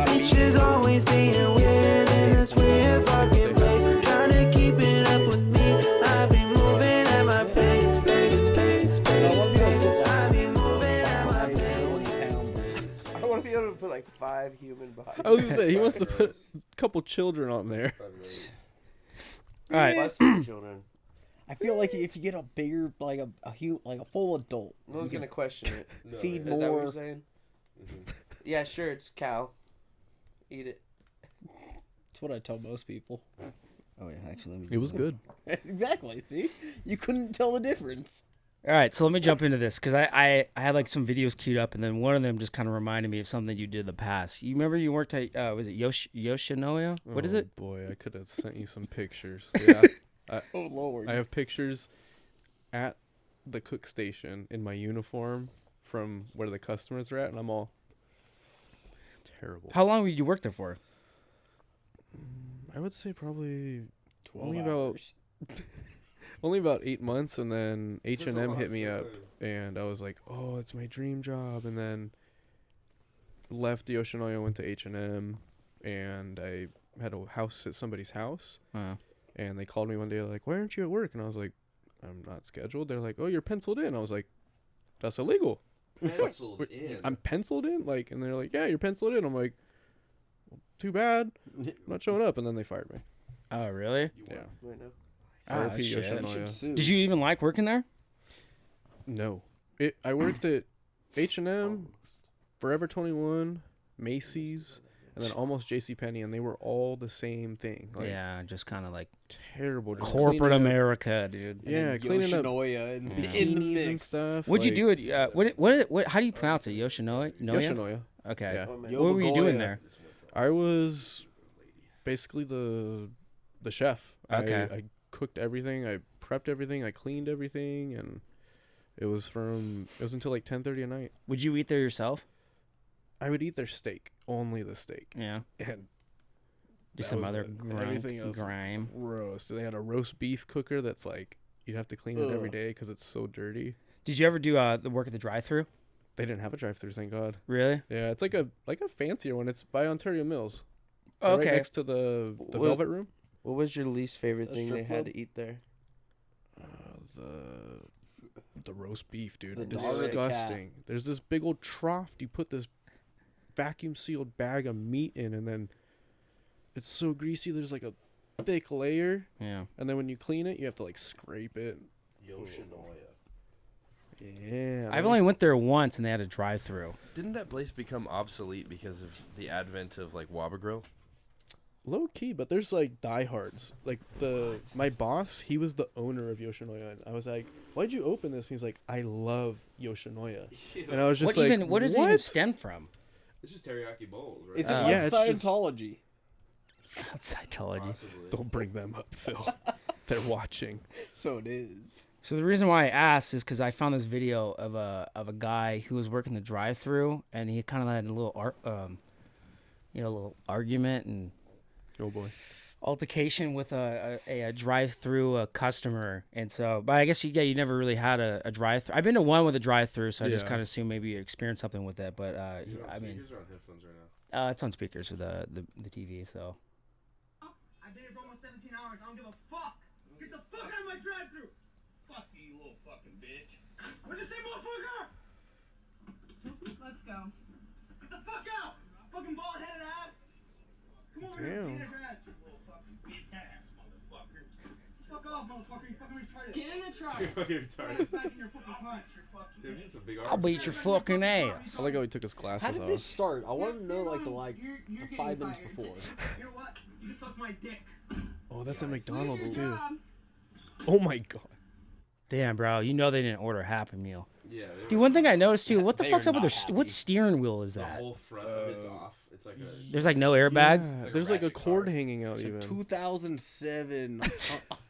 Bitches always being weird in this weird fucking place. Trying to keep it up with me. I be moving at my pace, pace, pace, pace, pace. I be moving at my pace. I want to be able to put like 5 human bodies. I was gonna say he wants to put a couple children on there. All right. Plus 2 children. I feel like if you get a bigger, like a full adult, No one's gonna question it. feed Is that what more. you're saying? Yeah, sure. It's cow. Eat it. That's what I tell most people. Oh yeah, actually, let me. It was good. Exactly. See, you couldn't tell the difference. All right, so let me jump into this because I had like some videos queued up, and then one of them just kind of reminded me of something you did in the past. You remember you worked at was it Yoshinoya? What is it? Boy, I could have sent you some pictures. Yeah. Oh Lord. I have pictures at the cook station in my uniform from where the customers are at, and I'm all terrible. How long did you work there for? I would say probably 12 only hours. only about 8 months, and then H&M hit me up, and I was like, oh, it's my dream job, and then left Yoshinoya, went to H&M, and I had a house at somebody's house. And they called me one day, like, why aren't you at work? And I was like, I'm not scheduled. They're like, oh, you're penciled in. I was like, that's illegal. Penciled in? I'm penciled in? Like, and they're like, yeah, you're penciled in. I'm like, well, too bad. I'm not showing up. And then they fired me. Oh, really? Yeah. Right now. Ah, RIP shit. Yoshinoya. Did you even like working there? No. I worked at H&M, Forever 21, Macy's, and then almost JCPenney, and they were all the same thing. Like, yeah, just kind of like terrible. Just corporate cleaning up- America, dude. Yeah, cleaning up Yoshinoya and Yeah. in the bikinis and mix. stuff. What'd you like- do at what? How do you pronounce it? Yoshinoya? Yoshinoya. Okay. Yeah. Oh, man. What were you doing Yobagoya. there? I was basically the chef. Okay. I cooked everything. I prepped everything. I cleaned everything, and it was until like 10:30 at night. Would you eat there yourself? I would eat their steak, only the steak, Yeah. and Just that some was other it. And everything else is grime. gross. They had a roast beef cooker that's like you'd have to clean it every day because it's so dirty. Did you ever do the work at the drive-thru? They didn't have a drive-thru, thank God. Really? Yeah, it's like a fancier one. It's by Ontario Mills. Oh, Right okay. next to the What- Velvet Room. What was your least favorite A thing they strip had club? to eat there? The roast beef, dude. The Disgusting. There's this big old trough. You put this vacuum sealed bag of meat in, and then it's so greasy. There's like a thick layer, Yeah. and then when you clean it, you have to like scrape it. Yoshinoya. Yeah. I've only went there once, and they had a drive-thru. Didn't that place become obsolete because of the advent of like Waba Grill? low key, but there's like diehards. Like my boss, he was the owner of Yoshinoya, and I was like, "Why'd you open this?" And he's like, "I love Yoshinoya," and I was just What does it even stem from? It's just teriyaki bowls, right? Is it Yeah, like it's just- Scientology? Scientology. Possibly. Don't bring them up, Phil. They're watching. So it is. So the reason why I asked is because I found this video of a guy who was working the drive-through, and he kind of had a little little argument and Oh boy. altercation with a drive-through customer, and so. But I guess you never really had a drive-through. I've been to one with a drive-through, so I just Yeah. kind of assume maybe you experienced something with it. But Is it on I mean, speakers or on headphones right now? it's on speakers with the TV. So I've been here for almost 17 hours. I don't give a fuck. Get the fuck out of my drive-thru. Fuck you, little fucking bitch. What'd you say, motherfucker? Let's go. Get the fuck out. Fucking bald-headed ass. Come over here. Damn. Get your ass, you little fucking bitch ass, motherfucker. Fuck off, motherfucker. You fucking retarded. Get in the truck. You're fucking retarded. Back in your fucking punch. You're fucking. Dude, he's a big I'll arm. beat your fucking ass. I like how he took his glasses How did off. this start? I want to know like the You're the getting 5 minutes fired. before. You know what? You can suck my dick. Oh, that's at Lose McDonald's your too. job. Oh my god. damn, bro, you know they didn't order a Happy Meal. Yeah. Dude, one thing I noticed too, what the They fuck's are up with not their what happy. steering wheel is The that? whole front of it's off. It's like a. There's like no airbags. Yeah, like a there's like a ratchet cord car. hanging out It's a even. 2007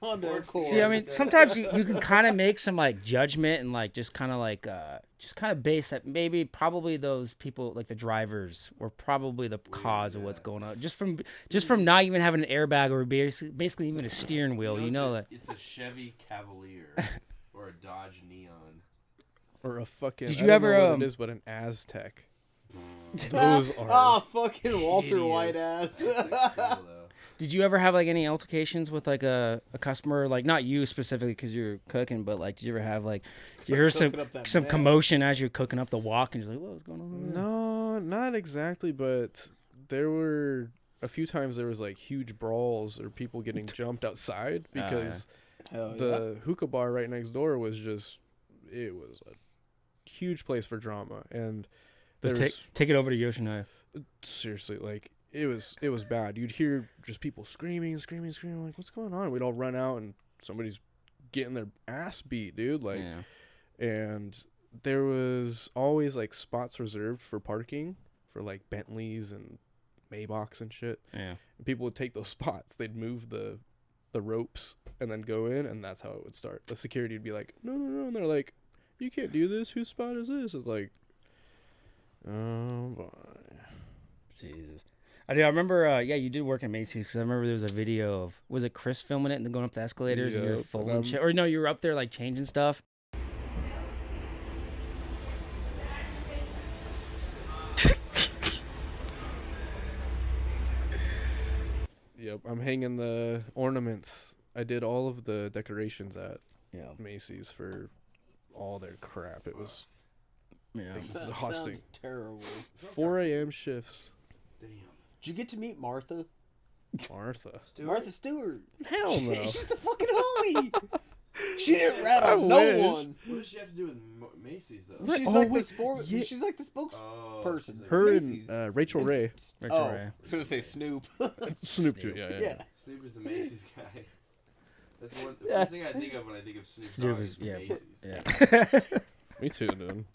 Honda Accord. See, I mean, sometimes you can kind of make some like judgment and like just kind of base that maybe probably those people like the drivers were probably the cause of what's going on just from not even having an airbag or basically even a steering wheel. You know that. It's a Chevy Cavalier or a Dodge Neon. Or a fucking. Did I you don't ever, know what it is, but an Aztec. Those are. Ah, fucking Walter hideous. White ass. It's, like, cool, though. Did you ever have like any altercations with like a customer, like not you specifically because you're cooking, but like did you ever have like, did you hear Cooking up that some mess. commotion as you're cooking up the wok and you're like, what's going on over there? No, not exactly, but there were a few times there was like huge brawls or people getting jumped outside because Hell the hookah bar right next door was it was a huge place for drama, and Just there's take it over to Yoshinoya. seriously, like it was bad. You'd hear just people screaming, like, what's going on? We'd all run out and somebody's getting their ass beat, dude. Like, Yeah. and there was always like spots reserved for parking for like Bentleys and Maybachs and shit. Yeah. And people would take those spots. They'd move the ropes and then go in, and that's how it would start. The security would be like, no, and they're like, you can't do this. Whose spot is this? It's like, oh boy. Jesus. I remember, yeah, you did work at Macy's because I remember there was a video of, was it Chris filming it and then going up the escalators and you're Yep, full and and shit? Or no, you were up there like changing stuff? Yep, I'm hanging the ornaments. I did all of the decorations at Yeah. Macy's for all their crap. It was Yeah. exhausting. Sounds terrible. 4 a.m. shifts. Damn. Did you get to meet Martha? Martha. Martha Stewart. Hell no. She's the fucking homie. She didn't rat I on no wish. one. What does she have to do with Macy's though? Right. She's Oh, like the wait, sport. yeah. She's like the spokesperson. Oh, she's like- Her Macy's. and Rachel Ray. Rachel Oh, Ray. I was gonna say Snoop. Snoop too. Yeah. Yeah. Snoop is the Macy's guy. That's the Yeah. first thing I think of when I think of Snoop. Snoop Dogg is, yeah. Macy's. Yeah. Me too, dude.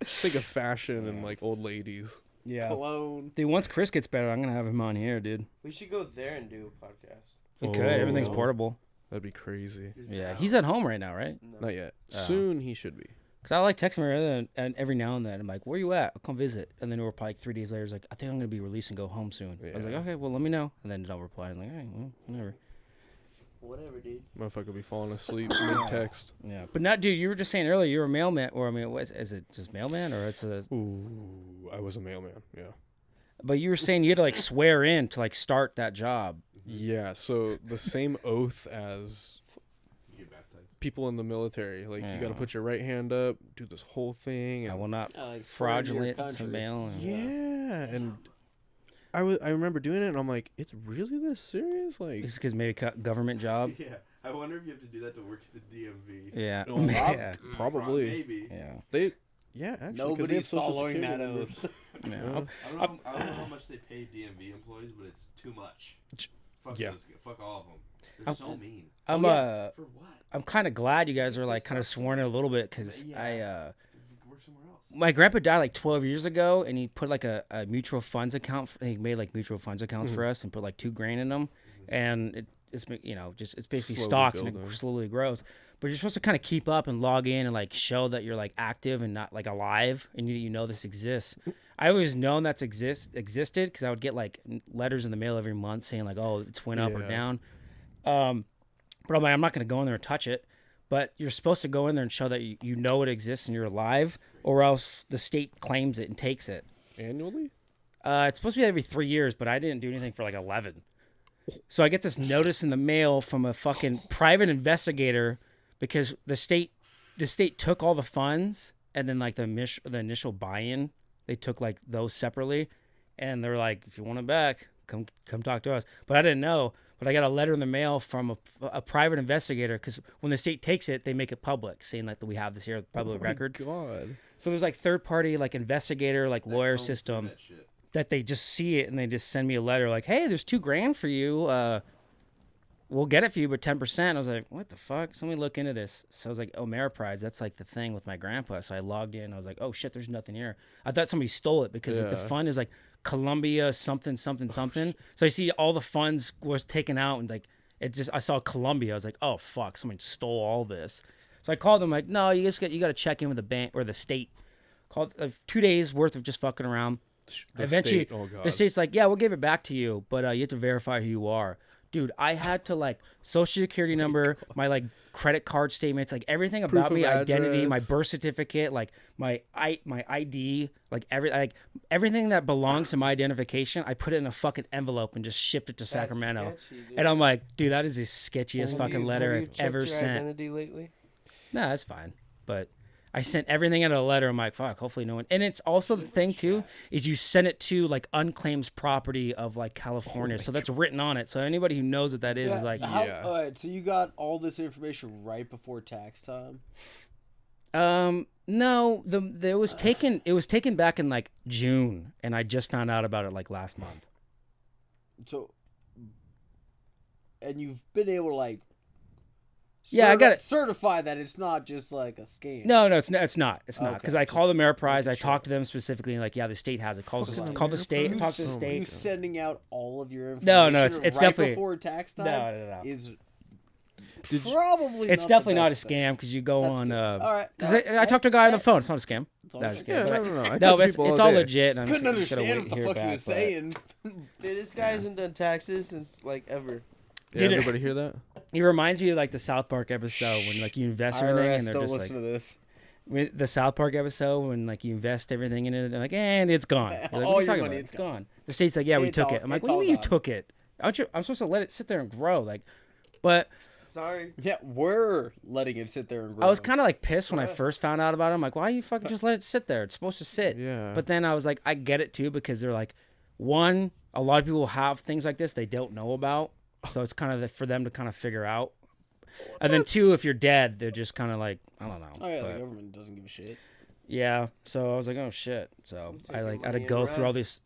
Think of fashion and like old ladies. Yeah. Cologne. Dude, once Chris gets better, I'm going to have him on here, dude. We should go there and do a podcast. We could. Everything's Oh. portable. That'd be crazy. Yeah. He's at home right now, right? No. Not yet. Oh. Soon he should be. Because I like texting him and every now and then. I'm like, where you at? I'll come visit. And then we're probably like 3 days later. He's like, I think I'm going to be released and go home soon. I was like, Yeah. okay, well, let me know. And then don't reply. I'm like, all right, well, whatever. Whatever, dude. Motherfucker be falling asleep mid text. Yeah. But not, dude, you were just saying earlier you're a mailman. Or, I mean, what, is it just mailman or it's a. Ooh, I was a mailman. Yeah. But you were saying you had to like swear in to like start that job. Yeah. So the same oath as You get baptized. people in the military. Like you got Yeah. to put your right hand up, do this whole thing. I And will not Like fraudulent country. some mail. And, yeah, and I remember doing it, and I'm like, it's really this serious? Like, It's because maybe government job. Yeah, I wonder if you have to do that to work at the DMV. Yeah. Oh, yeah. probably. Maybe. Yeah. Yeah, actually, 'cause they have Nobody's Social following Security that numbers. oath. Yeah. I don't know how much they pay DMV employees, but it's too much. Fuck Yeah. fuck all of them. They're so mean. I'm For what? I'm kind of glad you guys are like kind of sworn in a little bit because Yeah. Work somewhere else. my grandpa died like 12 years ago and he put like a mutual funds account. He made like mutual funds accounts for us and put like $2,000 in them, and it's just it's basically Slowly stocks and building. it slowly grows. But you're supposed to kind of keep up and log in and like show that you're like active and not like alive and you know this exists. I always known that's existed because I would get like letters in the mail every month saying like, oh, it's went up or Yeah. down. But I'm like, I'm not going to go in there and touch it. But you're supposed to go in there and show that you know it exists and you're alive, or else the state claims it and takes it. Annually? It's supposed to be every 3 years, but I didn't do anything for like 11. So I get this notice in the mail from a fucking private investigator because the state took all the funds and then like the initial buy-in, they took like those separately, and they're like, if you want it back, come talk to us. But I didn't know. But I got a letter in the mail from a private investigator because when the state takes it, they make it public, saying like that we have this here, public record. God. So there's like third party like investigator like lawyer Combs through system that shit. that they just see it and they just send me a letter like, hey, there's $2,000 for you. We'll get it for you, but 10%. I was like, what the fuck? Somebody look into this. So I was like, oh, Ameriprise, that's like the thing with my grandpa. So I logged in. I was like, oh shit, there's nothing here. I thought somebody stole it because like, the Yeah. fund is like Columbia something. So I see all the funds was taken out and like I saw Columbia. I was like, oh fuck, someone stole all this. So I called them like, no, you got to check in with the bank or the state. Called 2 days worth of just fucking around. The Eventually, state, oh God. the state's like, yeah, we'll give it back to you, but you have to verify who you are. Dude, I had to like social security number, my like credit card statements, like everything Proof about me, of identity, my address. birth certificate, like my ID, like everything that belongs to my identification. I put it in a fucking envelope and just shipped it to Sacramento. Sketchy, dude. And I'm like, dude, that is the sketchiest Have fucking you- letter have you I've checked ever your sent. Identity lately? No, that's fine. But I sent everything in a letter. I'm like, fuck, hopefully no one. And it's also the thing too, is you send it to like unclaimed property of like California. So that's written on it. So anybody who knows what that is like, Yeah. All right, so you got all this information right before tax time? no, it was taken back in like June, and I just found out about it like last month. So, and you've been able to like, Yeah, I got it. certify that it's not just like a scam. No, it's not because Okay, I called the Ameriprise. I sure. talked to them specifically, and like, yeah, the state has it. Call the state. Talk to the You state. sending out all of your No, information no, it's right definitely- before tax time No. is Did you- probably It's not definitely the not a best thing. scam because you go That's on. good. All right. Because I talked to a guy on the phone. It's not a scam. That's all No, I'm just saying. Yeah, kidding. no. I No, talk to it's people all day. legit. And I'm Couldn't just gonna understand wait what to the hear fuck he back, was but- saying. Dude, this guy hasn't done taxes since like ever. Yeah, Did it- everybody hear that? He reminds me of like the South Park episode when like you invest everything IRS, and they're don't just listen like to this. with the South Park episode when like you invest everything in it, they're like, and it's gone. You're like, All what are you your talking money, about? it's It's gone. The state's like, yeah, we It's took all- it. I'm like, it's what do you all mean you gone. took it? Aren't you? I'm supposed to let it sit there and grow, like, but Sorry. Yeah, we're letting it sit there and grow. I was kind of like pissed when I Yes. first found out about it. I'm like, why you fucking just let it sit there? It's supposed to sit. Yeah. But then I was like, I get it too because they're like, one, a lot of people have things like this they don't know about, so it's kind of for them to kind of figure out. And then two, if you're dead, they're just kind of like, I don't know. Oh yeah, but- the government doesn't give a shit. yeah. So I was like, oh shit. So I your like had to money and go run. through all this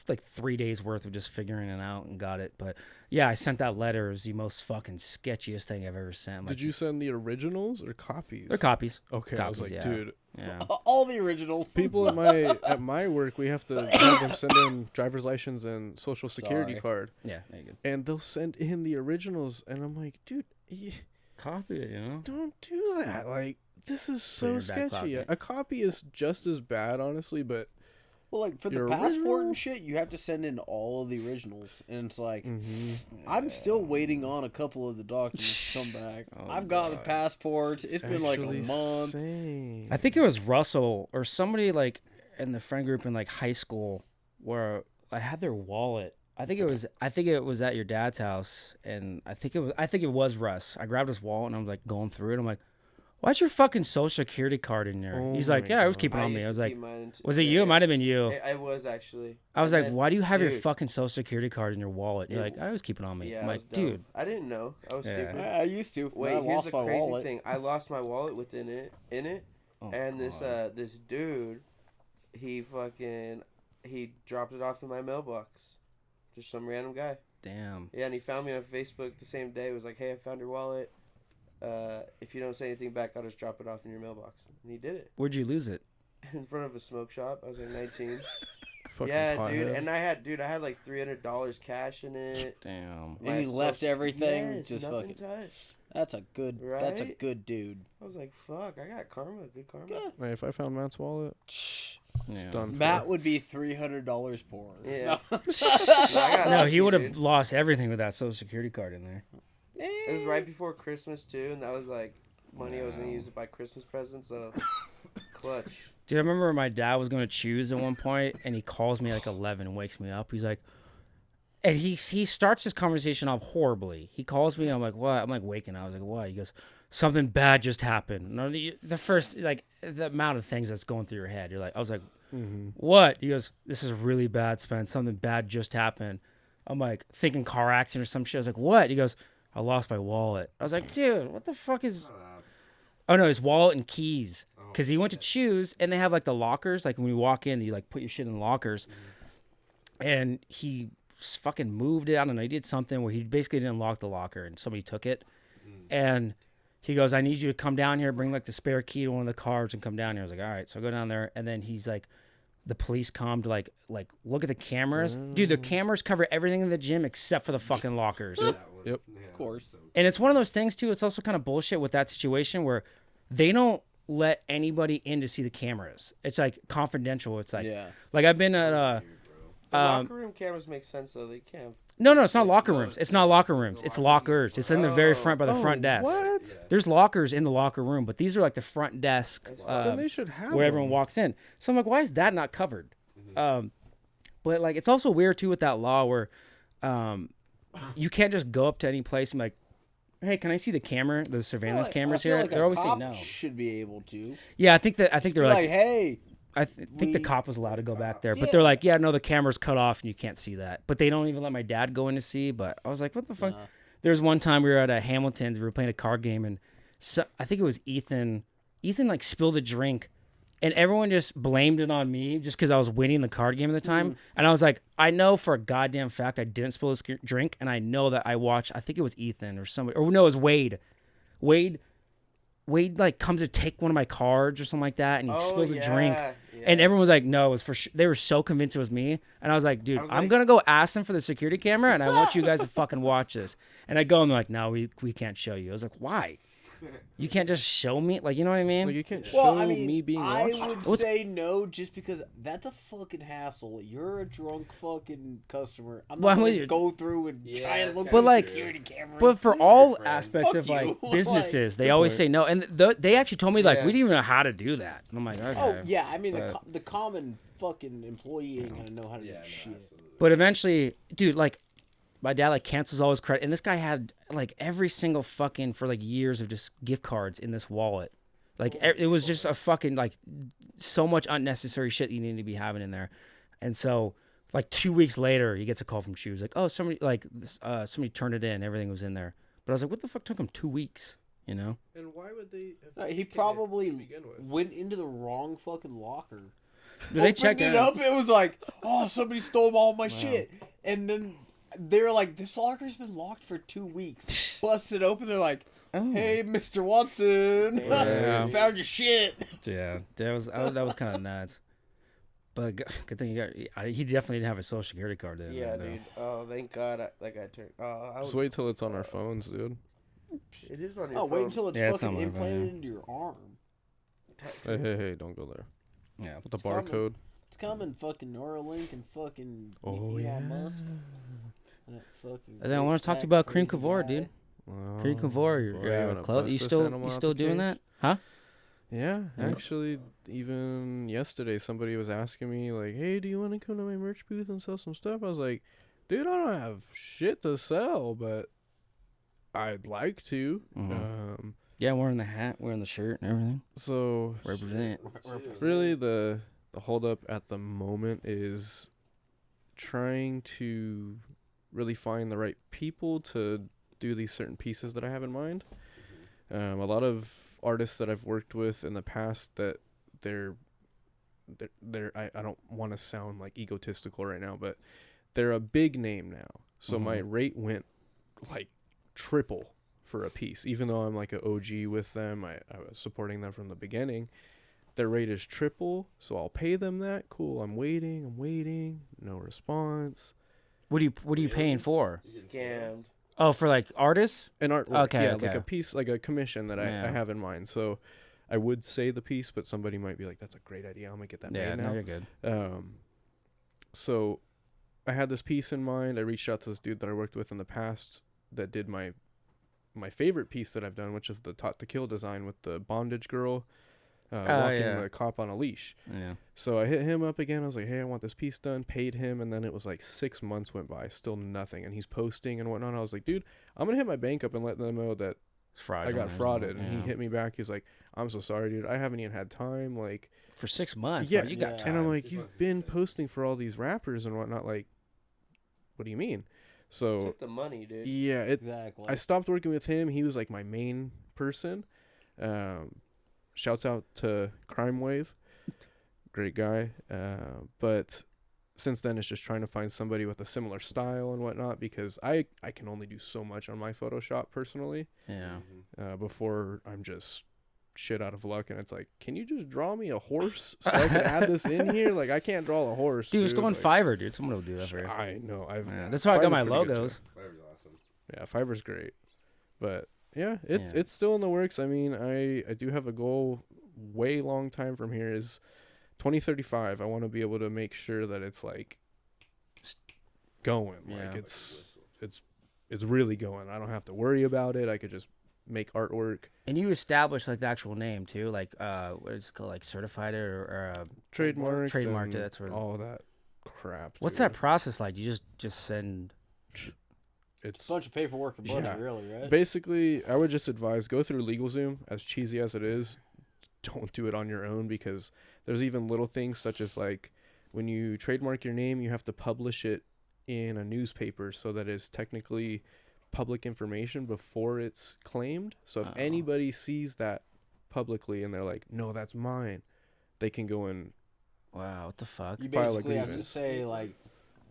like 3 days worth of just figuring it out and got it. But yeah, I sent that letter. It was the most fucking sketchiest thing I've ever sent. I'm Did like, you send the originals or copies? They're copies. Okay, I was copies, like, yeah. dude, Yeah. All the originals. people at my work, we have to have them send in driver's license and social security Sorry. card, Yeah. There you go. and they'll send in the originals, and I'm like, dude, Copy it, you know. don't do that. Like, this is so your back sketchy. pocket. A copy is just as bad, honestly, but Well, like for the Your passport original? and shit, you have to send in all of the originals, and it's like mm-hmm. I'm still waiting on a couple of the documents to come back. Oh, I've got the passports. It's been like a Actually month. same. I think it was Russell or somebody like in the friend group in like high school where I had their wallet. I think it was at your dad's house, and I think it was Russ. I grabbed his wallet and I was like going through it. I'm like, why's your fucking social security card in there? Oh He's like, my yeah, I was God. keeping it on me. used I was to like, keep mine too. was it you? It might have been you. I was actually. I was And like, then- why do you have your dude, fucking social security card in your wallet? You're It- like, I was keeping it on me. Yeah, I'm I like, was dumb. dude. I didn't know. I was Yeah. stupid. I used to. Wait, I here's lost the my crazy wallet. thing. I lost my wallet within it, Oh, and this God. this dude, he dropped it off in my mailbox. Just some random guy. Damn. Yeah, and he found me on Facebook the same day. He was like, "Hey, I found your wallet. If you don't say anything back, I'll just drop it off in your mailbox." And he did it Where'd you lose it? in front of a smoke shop. I was like 19. Fucking Yeah, dude, pothead. and I had like $300 cash in it. Damn. And he left everything, Yes, just nothing fucking- touched. That's a good. That's a Right? good dude. I was like, "Fuck, I got karma, good karma." Hey, if I found Matt's wallet, Yeah. done. Matt would be $300 poor. Yeah. No. I got No, lucky, he would have dude. lost everything with that social security card in there. It was right before Christmas too, and that was like money I was gonna use to buy Christmas presents. So clutch. Dude, I remember my dad was going to choose at one point, and he calls me like 11 and wakes me up. He's like, and he starts his conversation off horribly. He calls me, I'm like, what? I'm like waking up. I was like, what? He goes, something bad just happened. No, the first, like, the amount of things that's going through your head. I was like, what? He goes, this is really bad, Spence. Something bad just happened. I'm like, thinking car accident or some shit. I was like, what? He goes, I lost my wallet. I was like, dude, what the fuck is... Oh, no, his wallet and keys. Because he went to choose, and they have, like, the lockers. Like, when you walk in, you, like, put your shit in the lockers. And he fucking moved it. I don't know. He did something where he basically didn't lock the locker, and somebody took it. And he goes, I need you to come down here, bring, like, the spare key to one of the cars and come down here. I was like, all right. So I go down there, and then he's like, the police come to, like look at the cameras. Dude, the cameras cover everything in the gym except for the fucking lockers. Yep. Of course. And it's one of those things, too. It's also kind of bullshit with that situation where they don't let anybody in to see the cameras. It's, like, confidential. It's, like, Yeah. like I've been at Locker room cameras make sense though. They can't. No, it's not locker rooms. It's not locker rooms. It's lockers. It's in the very front by the front desk. What? Yeah. There's lockers in the locker room, but these are like the front desk Then they should have where everyone them. walks in. So I'm like, why is that not covered? But like, it's also weird too with that law where you can't just go up to any place and be like, hey, can I see the camera, the surveillance cameras I feel here? like They're a always cop saying no. should be able to. Yeah, I think they're Like, like, hey, I think the we- cop was allowed to go back there, but they're like, yeah, no, the camera's cut off and you can't see that. But they don't even let my dad go in to see. But I was like, what the fuck? There was one time we were at a Hamilton's, we were playing a card game, and so, I think it was Ethan. Ethan like spilled a drink, and everyone just blamed it on me just because I was winning the card game at the time. And I was like, I know for a goddamn fact I didn't spill this drink, and I know that I watched. I think it was Ethan or somebody, or no, it was Wade. Wade like comes to take one of my cards or something like that, and he spills a drink. Yeah. And everyone was like, no, it was for sure. They were so convinced it was me. And I was like, dude, I'm like- going to go ask them for the security camera, and I want you guys to fucking watch this. And I go, and they're like, no, we can't show you. I was like, why? You can't just show me? Like, you know what I mean? Like, you can't well, show I mean, me being I watched. would say no, just because that's a fucking hassle. You're a drunk fucking customer. I'm Well, not I'm going with to you. go through and Yeah, try and that's look kinda at like- security cameras. But for all friend. aspects Fuck of like you. businesses, they Good always point. say no. And they actually told me like, Yeah. we didn't even know how to do that. And I'm like, okay. oh yeah, I mean But- the common fucking employee ain't gonna know how to Yeah, do no, shit. absolutely. But eventually, dude, like, my dad like cancels all his credit, and this guy had like every single fucking for like years of just gift cards in this wallet. Like it was just a fucking like so much unnecessary shit you need to be having in there. And so like 2 weeks later, he gets a call from Shoes like, oh, somebody somebody turned it in, everything was in there. But I was like, what the fuck took him 2 weeks? You know? And why would they? No, he probably went into the wrong fucking locker. Did they check Opened it up? It was like, oh, somebody stole all my shit, and then they were like, this locker's been locked for 2 weeks. Busted open, they're like, hey, Mr. Watson, Yeah. found your shit. Yeah, that was kind of nuts. But good thing he definitely didn't have a social security card then. Yeah, though. dude. Oh, thank God that guy turned. I Just would- wait till it's on our phones, dude. It is on your Oh, phone. wait until it's Yeah, it's fucking on my phone, implanted yeah. into your arm. Hey, don't go there. Yeah. With the coming. barcode. It's coming, fucking Neuralink and fucking Oh, Elon yeah. Musk. That fucking And then I want to talk to you fat, about Kreme crazy Kavour, guy. dude. Wow. Kreme Kavour, Boy, you your wanna clothes. bust You this still animal out still the doing cage? that? Huh? Yeah, Yeah. actually, even yesterday, somebody was asking me, like, hey, do you want to come to my merch booth and sell some stuff? I was like, dude, I don't have shit to sell, but I'd like to. Mhm. Yeah, wearing the hat, wearing the shirt and everything. So, Represent. really, the holdup at the moment is trying to really find the right people to do these certain pieces that I have in mind. A lot of artists that I've worked with in the past that they're I don't want to sound like egotistical right now, but they're a big name now. So my rate went like triple for a piece, even though I'm like an OG with them. I was supporting them from the beginning. Their rate is triple, so I'll pay them that. Cool. I'm waiting. No response. What are you paying for? Scammed. Oh, for like artists? An artwork, Okay, yeah, okay. like a piece, like a commission that I Yeah. have in mind. So I would say the piece, but somebody might be like, "That's a great idea. I'm gonna get that Yeah, made no, now." you're good. So I had this piece in mind. I reached out to this dude that I worked with in the past that did my favorite piece that I've done, which is the Taught to Kill design with the bondage girl walking yeah. the cop on a leash. Yeah. So I hit him up again. I was like, hey, I want this piece done. Paid him. And then it was like 6 months went by. Still nothing. And he's posting and whatnot. I was like, dude, I'm going to hit my bank up and let them know that I got frauded. And he hit me back. He was like, I'm so sorry, dude. I haven't even had time. Like, for 6 months. yeah. Bro, you got time. And I'm like, 6 you've months is been insane. posting for all these rappers and whatnot. Like, what do you mean? So, Took the money, dude. yeah, Exactly. I stopped working with him. He was like my main person. Shouts out to Crime Wave, great guy. But since then, it's just trying to find somebody with a similar style and whatnot, because I can only do so much on my Photoshop personally. Yeah. Before I'm just shit out of luck, and it's like, can you just draw me a horse so I can add this in here? Like, I can't draw a horse. Dude, just go on like, Fiverr, dude. Someone will do that for you. I know. Yeah, that's how I got my Fiverr's pretty good, logos. too. Fiverr's awesome. Yeah, Fiverr's great, but yeah, Yeah. it's still in the works. I mean, I do have a goal, way long time from here, is 2035. I want to be able to make sure that it's like going. Yeah. Like it's really going. I don't have to worry about it. I could just make artwork. And you establish like the actual name too, like what is it called, like certified it or Trademark. trademarked it. That's sort of. all that crap. What's dude. that process like? You just send. It's a bunch of paperwork and money, Yeah. really, right? basically, I would just advise go through LegalZoom. As cheesy as it is, don't do it on your own because there's even little things such as like when you trademark your name, you have to publish it in a newspaper so that it's technically public information before it's claimed. So if anybody sees that publicly and they're like, "No, that's mine," they can go and Wow, what the fuck? You file basically have to agreements. say like,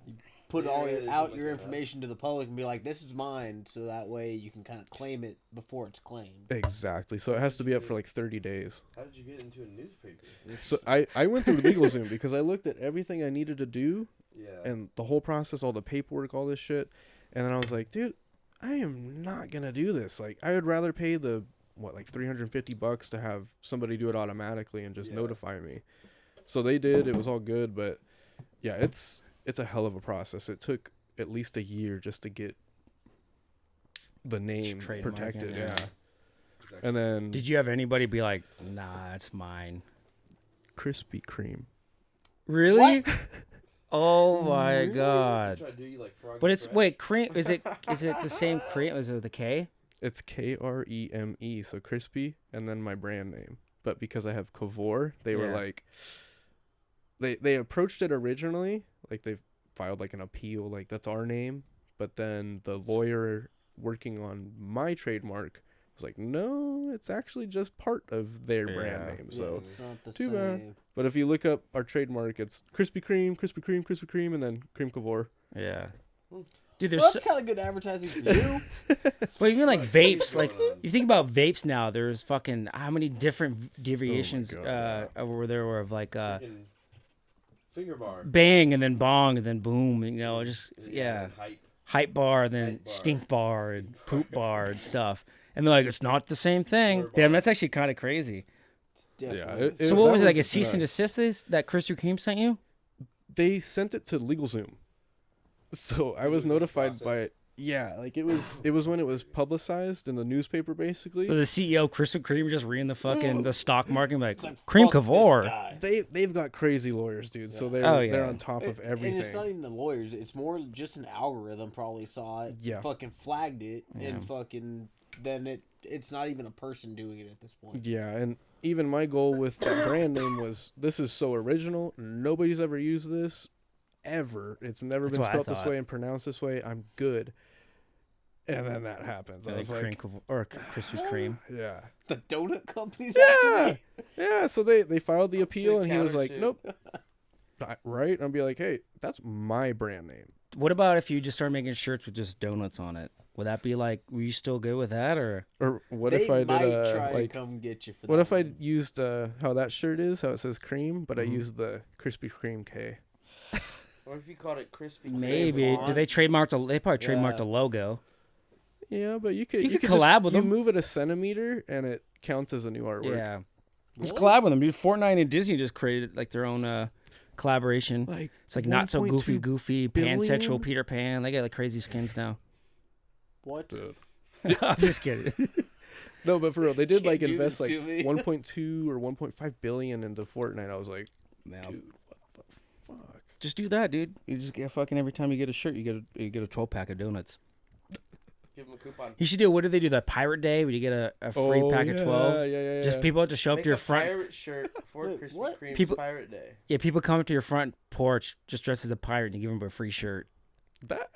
you put Yeah, all it is out like your that. information to the public and be like, "This is mine," so that way you can kind of claim it before it's claimed. exactly. So it has to be up for like 30 days. How did you get into a newspaper? So I went through LegalZoom because I looked at everything I needed to do Yeah. and the whole process, all the paperwork, all this shit. And then I was like, dude, I am not going to do this. Like, I would rather pay the, like $350 to have somebody do it automatically and just Yeah. notify me. So they did. It was all good. But, yeah, it's a hell of a process. It took at least a year just to get the name trademark it, protected. yeah. Yeah. Exactly. And then Did you have anybody be like, "Nah, it's mine"? Krispy Kreme. Really? Oh my They god! try to do you like frog But and it's fresh? wait, cream. Is it the same cream? Is it with a K? It's Kreme, so crispy, and then my brand name. But because I have Kavour, they were Yeah. like, they approached it originally, like they filed like an appeal, like that's our name. But then the lawyer working on my trademark was like, no, it's actually just part of their brand Yeah. name. Yeah, So, it's not the too bad. same. but if you look up our trademark, it's Krispy Kreme, Krispy Kreme, Krispy Kreme, and then Kreme Kavour. Yeah. Dude, there's Well, so, that's kind of good advertising for you. well, even like vapes. going Like on? you think about vapes now. There's fucking how many different deviations God, over there were of like Freaking finger bar. bang and then bong and then boom. You know, just yeah. and Hype. Hype bar, then Hype bar. stink bar and poop bar and stuff. And they're like, it's not the same thing. Slur Damn, bar. that's actually kind of crazy. Definitely. So what that was it, like a cease and desist that Krispy Kreme sent you? They sent it to LegalZoom. So I was LegalZoom notified process. by yeah, like it was when it was publicized in the newspaper basically. So the CEO, Krispy Kreme, just reading the fucking the stock market, like, Like, Kreme fuck this Kavour. guy. They've got crazy lawyers, dude. So they're Oh, yeah. they're on top of And everything. it's not even the lawyers. It's more just an algorithm probably saw it, Yeah. fucking flagged it, Yeah. and fucking then it's not even a person doing it at this point. Yeah, and even my goal with the brand name was this is so original. Nobody's ever used this ever. It's never That's been what I spelled this thought. way and pronounced this way. I'm good. And then that happens. I Like was Kreme like, Kavour, or Krispy Kreme. yeah. The donut companies Yeah. after me? Yeah, so they filed the appeal Should and he was like, countersuit. "Nope." Right? And I'll be like, "Hey, that's my brand name." What about if you just started making shirts with just donuts on it? Would that be like, were you still good with that, or? Or what They if I might did try and like come get you for what that if I one. used how that shirt is, how it says cream, but I Mhm. used the Krispy Kreme K. What if you called it crispy? Maybe. Did they trademark the? They probably trademarked Yeah. the logo. Yeah, but you could You could just- collab with you them. move it a centimeter and it counts as a new artwork. Yeah. Just Really? collab with them, dude. Fortnite and Disney just created like their own collaboration. Like It's like not so 1.2 goofy, billion? pansexual Peter Pan. They got like crazy skins now. What? Dude. I'm just kidding. No, but for real, they did Can't like do invest this like to me. 1.2 or 1.5 billion into Fortnite. I was like, Now, dude, what the fuck? just do that, dude. You just get fucking every time you get a shirt, you get a 12 pack of donuts. Give them a coupon. You should do. What do they do? That Pirate Day, where you get a free pack of 12. Yeah. Just people have to show up Make to your a front. pirate shirt for Wait, Krispy what? Kreme's People- Pirate Day. Yeah, people come up to your front porch just dressed as a pirate, and you give them a free shirt. That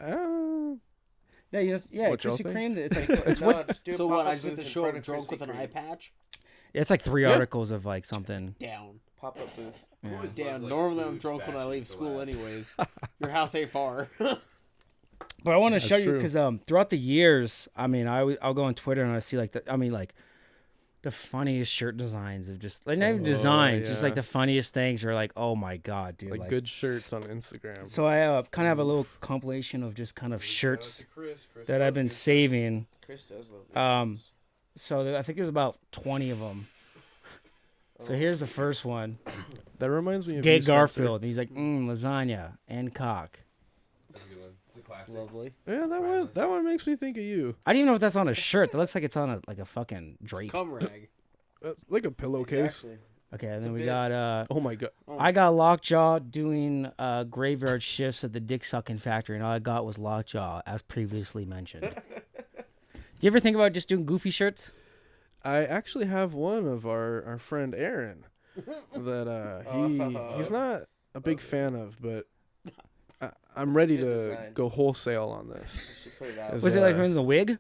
Yeah, yeah, What y'all Krispy think? Kreme. It's like it's No, what? just do a So what? pop-up I just have booth to in show front up of drunk Krispy with an Kreme. eye patch? It's like 3 Yeah. articles of like something. Down. Pop-up booth. I've Yeah. always Damn. loved, like, Normally I'm food, drunk when I fashion, leave school collab. anyways. Your house ain't far. But I want to That's show you true. because throughout the years, I mean, I'll go on Twitter and I see like the funniest shirt designs of just like not even Oh, designs, just like yeah. the funniest things. Are like, oh my god, dude! like good shirts on Instagram. So I kind of have a little compilation of just kind of shirts Chris that I've been loves good saving. Chris does love these Um, shirts. So I think there's about 20 of them. So here's the first one. That reminds me of Gay you, Spencer. Garfield. He's like, lasagna and cock. That's a good one. It's a classic. Lovely. Yeah, that one makes me think of you. I don't even know if that's on a shirt. That looks like it's on a fucking drape. Cum rag. Like a pillowcase. Exactly. Okay, and It's then a we bit- got Oh my god. I got Lockjaw doing graveyard shifts at the dick sucking factory, and all I got was Lockjaw, as previously mentioned. Do you ever think about just doing goofy shirts? I actually have one of our friend Aaron that he's not a big fan of, but I'm It's a ready good to design. go wholesale on this. You should put it out. Is Was it like in the wig?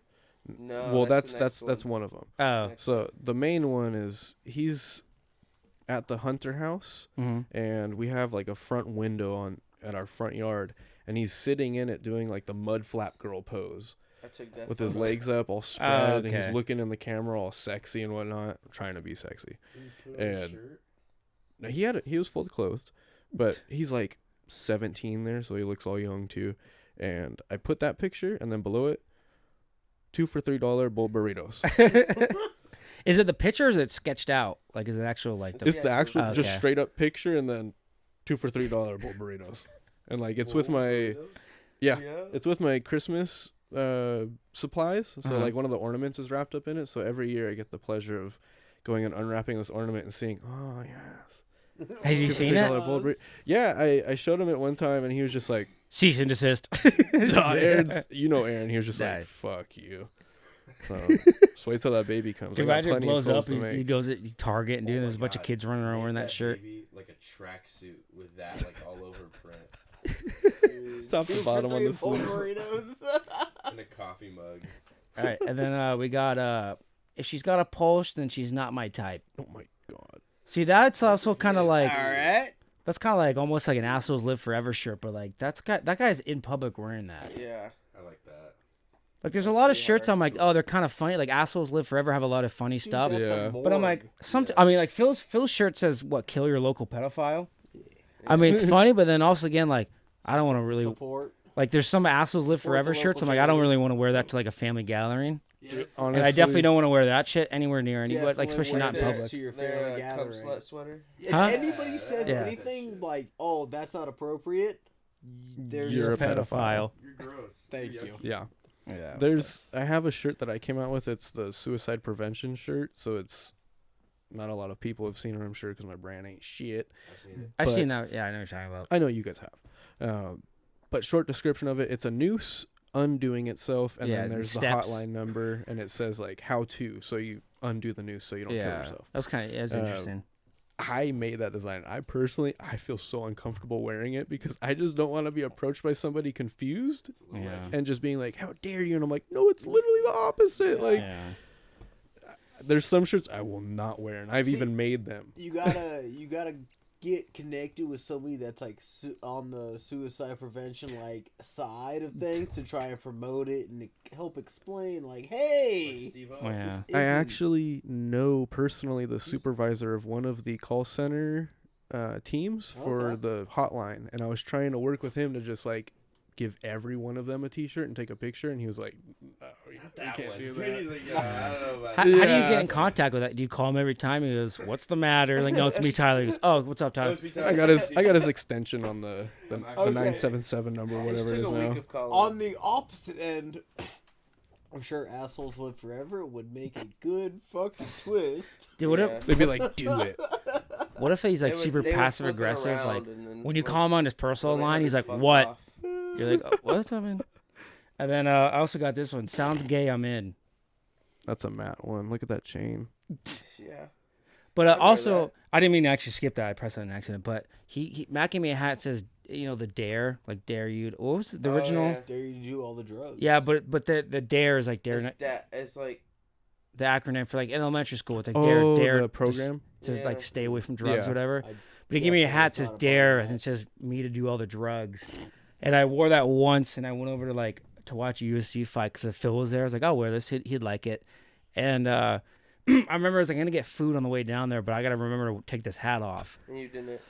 No. Well, that's that's one of them. Oh, Next So the main one is he's at the Hunter House, mm-hmm. and we have like a front window at our front yard, and he's sitting in it doing like the mud flap girl pose I took that with his photo. legs up all spread, and he's okay. looking in the camera all sexy and whatnot, trying to be sexy. And no, he was fully clothed, but he's like 17 there, so he looks all young too. And I put that picture, and then below it, 2 for $3 bowl burritos. Is it the picture or is it sketched out? Like, is it actual like the? It's the actual Oh, just okay. straight up picture, and then 2 for $3 bowl burritos. And like it's with my yeah, it's with my Christmas supplies. So Uh-huh. like one of the ornaments is wrapped up in it. So every year I get the pleasure of going and unwrapping this ornament and seeing, oh yes. Has he seen it? $2 bowl burrito. Yeah, I showed him it one time, and he was just like, Cease and desist. Aaron's, you know Aaron. He was just Yeah. like, fuck you. So just wait till that baby comes. Dude, I got imagine it plenty of blows up. clothes to He make. goes at Target and Oh doing. my There's a bunch of God. kids running around Make wearing that shirt. Baby like a tracksuit with that like all over print Top to bottom on the sleeve. and a coffee mug. All right, and then we got if she's got a pulse, then she's not my type. Oh my god. See, that's also kind of like All right. that's kind of like almost like an assholes live forever shirt, but like that guy's in public wearing that. Yeah. I like that. Like, there's a lot of pretty shirts hard. I'm like, oh, they're kind of funny. Like assholes live forever have a lot of funny stuff. Yeah. But I'm like, I mean, like Phil's shirt says what? Kill your local pedophile. I mean, it's funny, but then also again, like I don't want to really Support. like. There's some assholes live Support forever the shirts. I'm local like, I don't charity. really want to wear that to like a family gathering. Yes. Honestly, And I definitely don't want to wear that shit anywhere near anyone, like Definitely especially not in wear public. To your Their family cum gathering. slut sweater. If Huh? anybody says Yeah. anything like, "Oh, that's not appropriate," there's You're a pedophile. pedophile. You're gross. Thank You're you. yucky. Yeah. Yeah. I have a shirt that I came out with. It's the suicide prevention shirt. So it's not a lot of people have seen it, I'm sure, because my brand ain't shit. I've seen it. I've seen but- that. Yeah, I know what you're talking about. I know you guys have. But short description of it, it's a noose undoing itself, and Yeah, then the there's the steps. hotline number, and it says like how to, so you undo the noose so you don't kill Yeah, yourself. that was kind of that's interesting. I made that design. I feel so uncomfortable wearing it because I just don't want to be approached by somebody confused Yeah. and just being like, "How dare you?" And I'm like, "No, it's literally the opposite." Like, Yeah. there's some shirts I will not wear, and I've See, even made them. You gotta get connected with somebody that's like on the suicide prevention like side of things to try and promote it and help explain like, hey, Steve-O. Oh, yeah. I actually know personally the supervisor of one of the call center teams for Okay. the hotline, and I was trying to work with him to just like give every one of them a T-shirt and take a picture, and he was like, "No, you That can't one. do He's that." like, yeah, I don't know about How do you Yeah. get in contact with that? Do you call him every time? He goes, "What's the matter?" Like, no, it's me, Tyler. He goes, "Oh, what's up, Tyler?" I got his extension on the Okay. 977 number, It whatever it took is a now. week of calling. on the opposite end, I'm sure assholes live forever would make a good fucking twist. Dude, what Yeah. if They'd be like, "Do it." what if he's like They would- super they would passive flip it aggressive? around Like and then when you flip- call him on his personal when they line, had he's to like, fuck "What?" off. You're like, oh, "What's up, man?" And then I also got this one. Sounds gay. I'm in. That's a matte one. Look at that chain. Yeah. But I'd wear also, that. I didn't mean to actually skip that. I pressed that in an accident. But he Mac gave me a hat that says, the dare, like dare you. What was the Oh, original? yeah. Dare you do all the drugs? Yeah, but the dare is like dare. It's like The acronym for like in elementary school. It's like Oh, dare. the program. Says Yeah. like stay away from drugs Yeah. or whatever. I But he gave me a definitely hat that says thought about dare that. and it says me to do all the drugs. And I wore that once and I went over to watch a UFC fight because Phil was there. I was like, I'll wear this. He'd like it. And I remember I was like, I'm going to get food on the way down there, but I got to remember to take this hat off. and you didn't.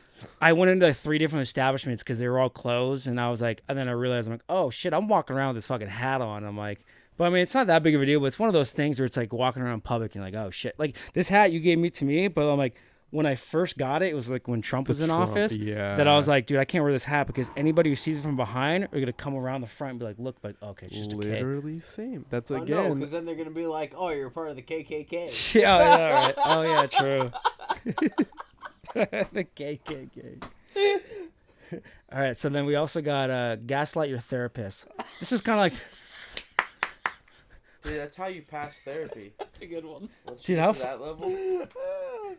I went into like 3 different establishments because they were all closed. And I was like, and then I realized I'm like, oh shit, I'm walking around with this fucking hat on. I'm like, but I mean, it's not that big of a deal, but it's one of those things where it's like walking around in public and you're like, oh shit. Like this hat you gave me to me, but I'm like, when I first got it, it was like when Trump was in office. Yeah. That I was like, dude, I can't wear this hat because anybody who sees it from behind are gonna come around the front and be like, look, like, okay, it's just a K. Literally same. That's Oh, no, again. because then they're gonna be like, "Oh, you're part of the KKK." Yeah, yeah, right. Oh yeah, true. The KKK. All right, so then we also got gaslight your therapist. This is kind of like, Dude, that's how you pass therapy. That's a good one. Once Dude, you how get to that level,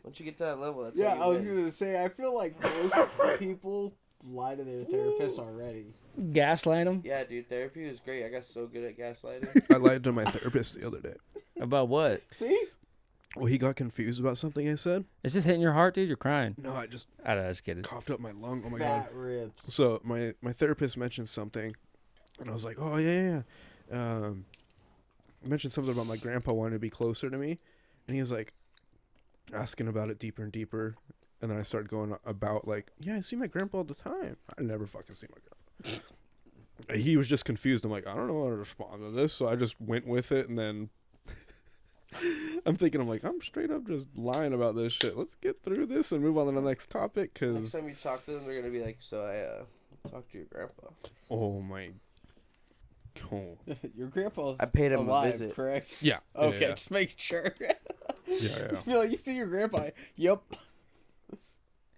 once you get to that level, that's Yeah, how you I was win. gonna say, I feel like most people lie to their therapist already. gaslight him Yeah, dude, therapy was great. I got so good at gaslighting. I lied to my therapist the other day. about what? See? Well, he got confused about something I said. Is this hitting your heart, dude? You're crying. No, I just I don't know, just kidding. coughed up my lung. Oh my god. Fat ribs. So my therapist mentioned something, and I was like, oh yeah. Mentioned something about my grandpa wanting to be closer to me, and he was like asking about it deeper and deeper, and then I started going about like, yeah, I see my grandpa all the time. I never fucking see my grandpa. He was just confused. I'm like, I don't know how to respond to this, so I just went with it, and then I'm straight up just lying about this shit. Let's get through this and move on to the next topic, Next cause time you talk to them, they're gonna be like, "So I talked to your grandpa. oh my. Oh. Your grandpa's I paid him a alive, visit." correct? Yeah. Okay, Yeah. just make sure. Yeah. Just be like, you see your grandpa? Yep.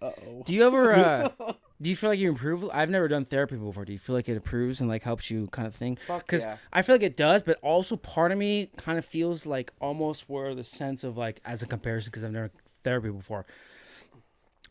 Uh-oh. Do you ever do you feel like you improve? I've never done therapy before. Do you feel like it improves and like helps you kind of think? Fuck Because yeah. I feel like it does, but also part of me kind of feels like almost where the sense of like as a comparison, because I've never done therapy before.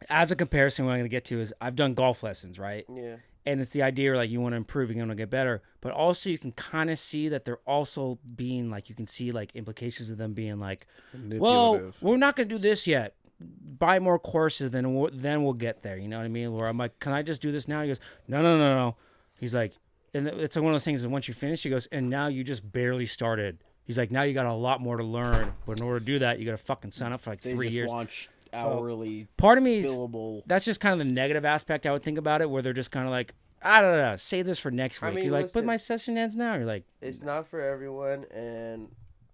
As a comparison, what I'm gonna get to is I've done golf lessons, right? Yeah. And it's the idea like you want to improve, you want to get better, but also you can kind of see that they're also being like you can see like implications of them being like, well, Manipulative. we're not gonna do this yet. Buy more courses, then we'll get there. You know what I mean? Where I'm like, can I just do this now? He goes, no. He's like, and it's like one of those things that once you finish, he goes, and now you just barely started. He's like, now you got a lot more to learn, but in order to do that, you got to fucking sign up for like They 3 just years. want hourly Part of me is billable. that's just kind of the negative aspect I would think about it, where they're just kind of like, I don't know, save this for next I week. mean, You're like, listen, but my session ends now. You're like, It's not for everyone, and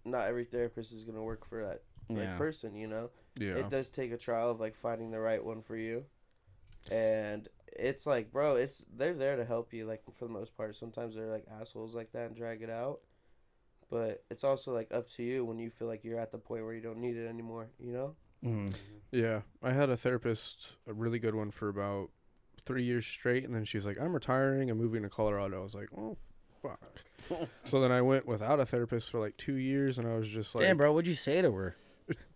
not every therapist is gonna work for that Yeah. person. You know. Yeah. It does take a trial of like finding the right one for you, and it's like, bro, they're there to help you. Like for the most part, sometimes they're like assholes like that and drag it out, but it's also like up to you when you feel like you're at the point where you don't need it anymore. You know. Yeah, I had a therapist, a really good one, for about 3 years straight, and then she was like, I'm retiring and moving to Colorado. I was like, oh, fuck. So then I went without a therapist for like 2 years, and I was just like, damn, bro, what'd you say to her?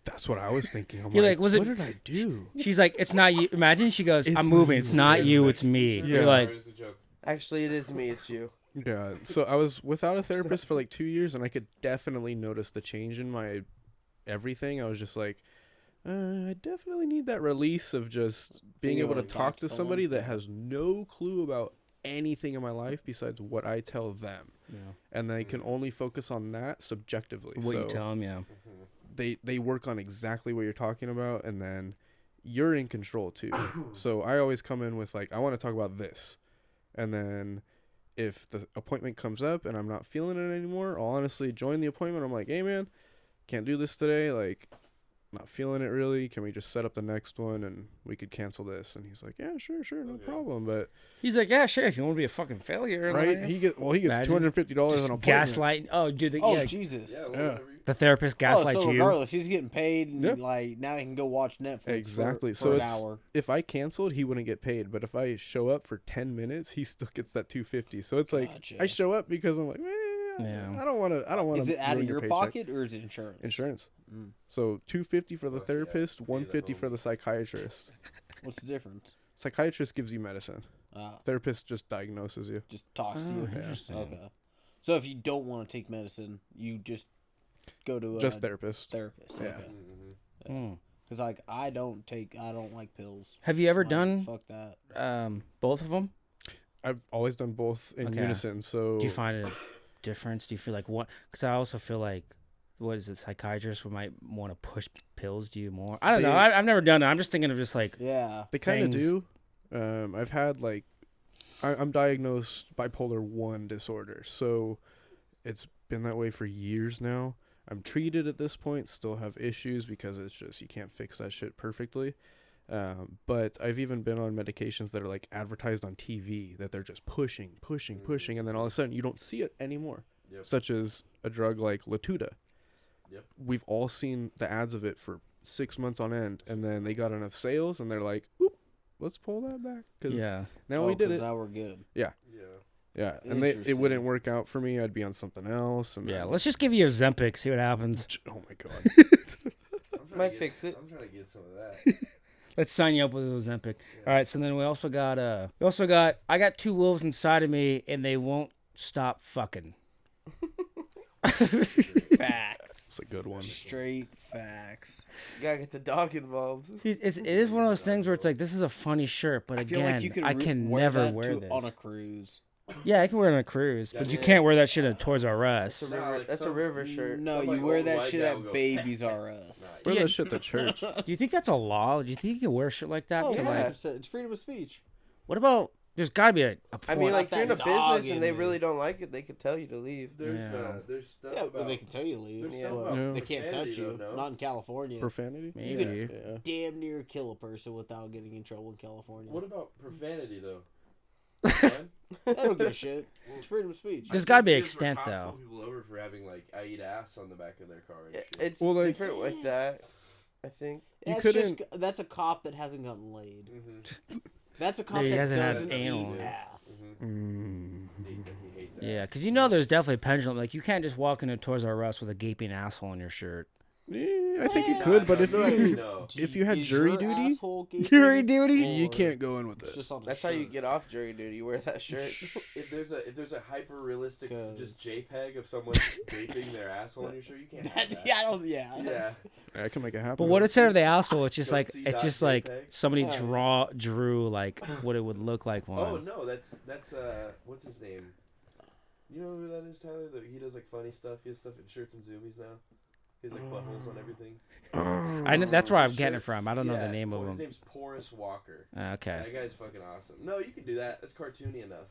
that's what I was thinking. I'm You're like, like, was it- what did I do? She's like, it's not you. Imagine she goes, It's I'm not moving. you. It's not you. It's me. Yeah. You're like, Where's the joke? Actually, it is me. It's you. Yeah, so I was without a therapist for like 2 years, and I could definitely notice the change in my everything. I was just like, I definitely need that release of just being able to talk to somebody that has no clue about anything in my life besides what I tell them, and they can only focus on that subjectively. what so you tell him, yeah. they work on exactly what you're talking about, and then you're in control too. So I always come in with like, I want to talk about this, and then if the appointment comes up and I'm not feeling it anymore, I'll honestly join the appointment. I'm like, hey man, can't do this today, like not feeling it really, can we just set up the next one and we could cancel this? And he's like, yeah, sure, no problem. But He's like, yeah, sure. If you want to be a fucking failure, right, like, he gets Imagine. $250 an just appointment. gaslight. Oh, dude, Oh, yeah, Jesus. Yeah. the therapist gaslights so you. regardless, he's getting paid, and Yeah. like now he can go watch Netflix Exactly. for So an it's hour. if I canceled, he wouldn't get paid. But if I show up for 10 minutes, he still gets that $250. So it's like Gotcha. I show up because I'm like, Yeah. I don't want to. Is it out of your pocket or is it insurance? Insurance. Mm. So $250 for the Fuck yeah. therapist, Pay the $150 for homie. the psychiatrist. What's the difference? Psychiatrist gives you medicine. Therapist just diagnoses you. Just talks to Oh, you. interesting. Okay. So if you don't want to take medicine, you just go to a Just therapist. therapist. Yeah. Okay. Mm. Because like I don't like pills. Have you ever Like, done Fuck that. both of them? I've always done both in Okay. unison. So Do you find a difference? Do you feel like what? Because I also feel like, what is it? Psychiatrists might want to push pills to you more. I don't know. I've never done it. I'm just thinking of just like, Yeah. they kind of things- do. I've had like, I'm diagnosed bipolar 1 disorder. So it's been that way for years now. I'm treated at this point. Still have issues because it's just you can't fix that shit perfectly. But I've even been on medications that are like advertised on TV that they're just pushing, and then all of a sudden you don't see it anymore. Yep. Such as a drug like Latuda. Yep. We've all seen the ads of it for 6 months on end, and then they got enough sales, and they're like, "Oop, let's pull that back." Cause now we did it. Now we're good. Yeah, and it wouldn't work out for me. I'd be on something else. And then, let's just give you a Ozempic, see what happens. oh my god. Might fix it. I'm trying to get some of that. Let's sign you up with Ozempic. All right, so then we also got I got two wolves inside of me, and they won't stop fucking. Facts. It's a good one. Straight facts. You gotta get the dog involved. See, it is one of those things where it's like, this is a funny shirt, but I feel again, like you can I can wear never that wear this. on a cruise. Yeah, I can wear it on a cruise, but you can't wear that shit at Toys R Us. That's a river shirt. No, Some, you like, wear old that white shit guy will at go, Babies R Us. Wear Yeah. that shit to church. Do you think that's a law? Do you think you can wear a shit like that? Oh, to, yeah. like, 100%. It's freedom of speech. what about? There's got to be a I point. mean, like, if that you're in a dog business in and they me. really don't like it, they could tell you to leave. There's stuff Yeah, about but they can tell you to leave. there's Yeah. stuff about Yeah. They can't touch profanity, you. though, no? Not in California. Profanity? Maybe. Yeah. Damn near kill a person without getting in trouble in California. What about profanity though? I don't give a shit. It's freedom of speech. There's gotta be an Kids were extent, cops though. pull people over for having like "I eat ass" on the back of their car. And shit. It's Well, like- different like that, I think. You That's couldn't- just that's a cop that hasn't gotten laid. Mm-hmm. That's a cop Yeah, he that hasn't had doesn't anal. eat ass. Mm. He hates ass. Yeah, because you know there's definitely a pendulum. Like, you can't just walk into Toys R Us with a gaping asshole on your shirt. I think you Yeah. could, but if no, you no. if you had Is jury your duty, asshole gaping? Jury duty? you Or can't go in with it's it. just on the That's how you shirt? get off jury duty. You wear that shirt. If there's a hyper realistic 'Cause- just JPEG of someone gaping their asshole on your shirt, you can't have that. Yeah, I don't. Yeah. Yeah. I can make it happen. But what instead of the asshole, it's just Don't like see it's dot just like JPEG? somebody Yeah. drew like what it would look like one. Oh no, that's what's his name? You know who that is, Tyler? He does like funny stuff. He has stuff in shirts and zoomies now. He has like buttholes on everything. I know, that's where I'm getting it from. I don't know Yeah, the name of His him. name's Porus Walker. Okay. That guy's fucking awesome. No, you can do that. That's cartoony enough.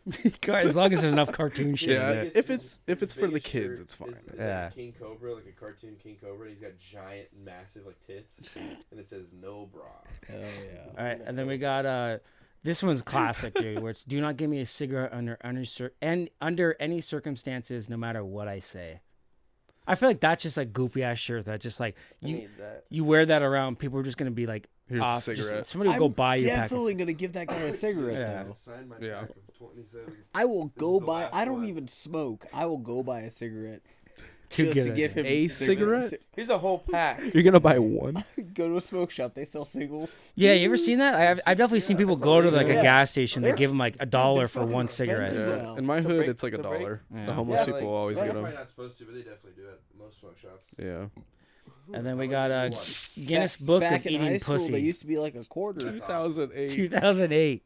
As long as there's enough cartoon shit Yeah, in there. if it's for the biggest kids, shirt it's fine. Is Yeah. like a King Cobra, like a cartoon King Cobra. And he's got giant, massive like tits, and it says "No bra." Hell yeah. All right, and then we got this one's classic, dude. Where it's do not give me a cigarette under any circumstances, no matter what I say. I feel like that's just like goofy ass shirt that just like I you need that. you wear that around, people are just gonna be like Here's a off. Just, cigarette. somebody will go I'm buy you a pack. definitely gonna give that guy a cigarette Yeah. though. Sign my Yeah. pack of 27. I will This go is the buy. last I don't one. even smoke. I will go buy a cigarette To just get to it. give him A cigarette? Here's a whole pack. You're gonna buy one? Go to a smoke shop. They sell singles. Yeah, you ever seen that? I've definitely seen people that's go to illegal. like a Yeah. gas station. They They're- give them like $1 they're for fucking one expensive. cigarette. Yeah. In my To hood, break- it's like to break? $1. Yeah. The homeless Yeah, people like- always They're get probably them. not supposed to, but they definitely do at most smoke shops. Yeah. And then we got Guinness Back- Book back of in Eating high school, Pussy. They used to be like a quarter. That's 2008. 2008.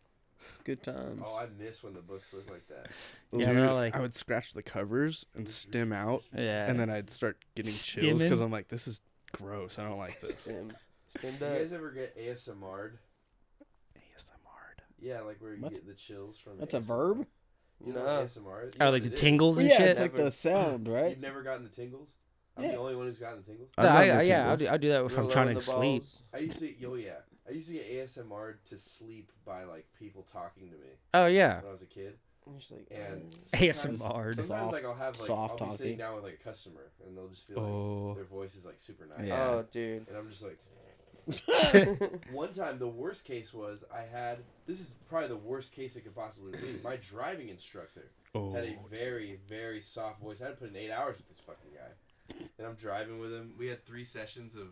Good times. Oh, I miss when the books looked like that. Yeah, Dude, they're like I would scratch the covers and stim out, yeah. and then I'd start getting chills Stimming? because I'm like, this is gross. I don't like this. Stimmed Do you up. guys ever get ASMR'd? ASMR. Yeah, like where you What? get the chills from. That's a ASMR. verb. You know No. what ASMR is? You Oh, know like what the it is. tingles and yeah, shit. it's like Never. the sound, right? You've never gotten the tingles? I'm Yeah. the only one who's gotten the tingles. I've gotten the Yeah, I'll tingles. do that if You're I'm trying lowering to the sleep. balls. I used to, I used to get ASMR to sleep by like people talking to me Oh yeah, when I was a kid. And you're just like, And ASMR. sometimes Soft- like I'll have like soft I'll be sitting talking. down with like a customer and they'll just feel Oh. like their voice is like super nice. Yeah. oh, dude. And I'm just like. One time, the worst case was this is probably the worst case it could possibly be. My driving instructor Oh. had a very, very soft voice. I had to put in 8 hours with this fucking guy. And I'm driving with him. We had 3 sessions of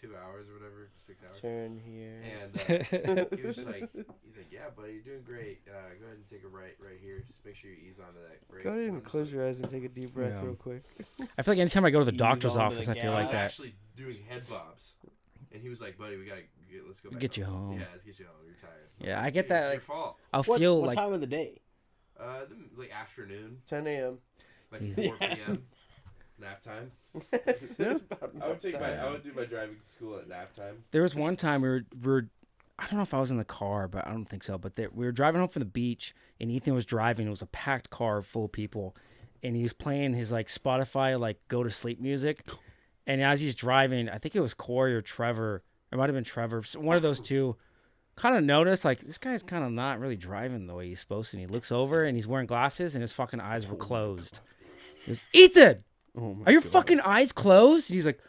2 hours or whatever, 6 hours. Turn here. And he was like, yeah, buddy, you're doing great. Go ahead and take a right here. Just make sure you ease onto that brake. Go ahead I'm and just close like, your eyes and take a deep breath Yeah. real quick. I feel like anytime I go to the Ease doctor's onto office, the I feel gas. I like was that. actually doing head bobs. And he was like, buddy, let's go back Get you home. Yeah, let's get you home. You're tired. Yeah, I get Dude, that. It's your Like, fault. I'll What, feel what like time of the day? Like afternoon, 10 a.m. like Yeah. 4 p.m. Nap time. It's about I would take nap time. I would do my driving school at nap time. there was one time we were I don't know if I was in the car, but I don't think so. But we were driving home from the beach, and Ethan was driving. It was a packed car full of people, and he was playing his like Spotify like go to sleep music, and as he's driving, I think it was Corey or Trevor. It might have been Trevor. One of those two. Kind of noticed like this guy's kind of not really driving the way he's supposed to. And he looks over and he's wearing glasses and his fucking eyes were closed. He goes, Ethan, are your fucking eyes closed? And he's like,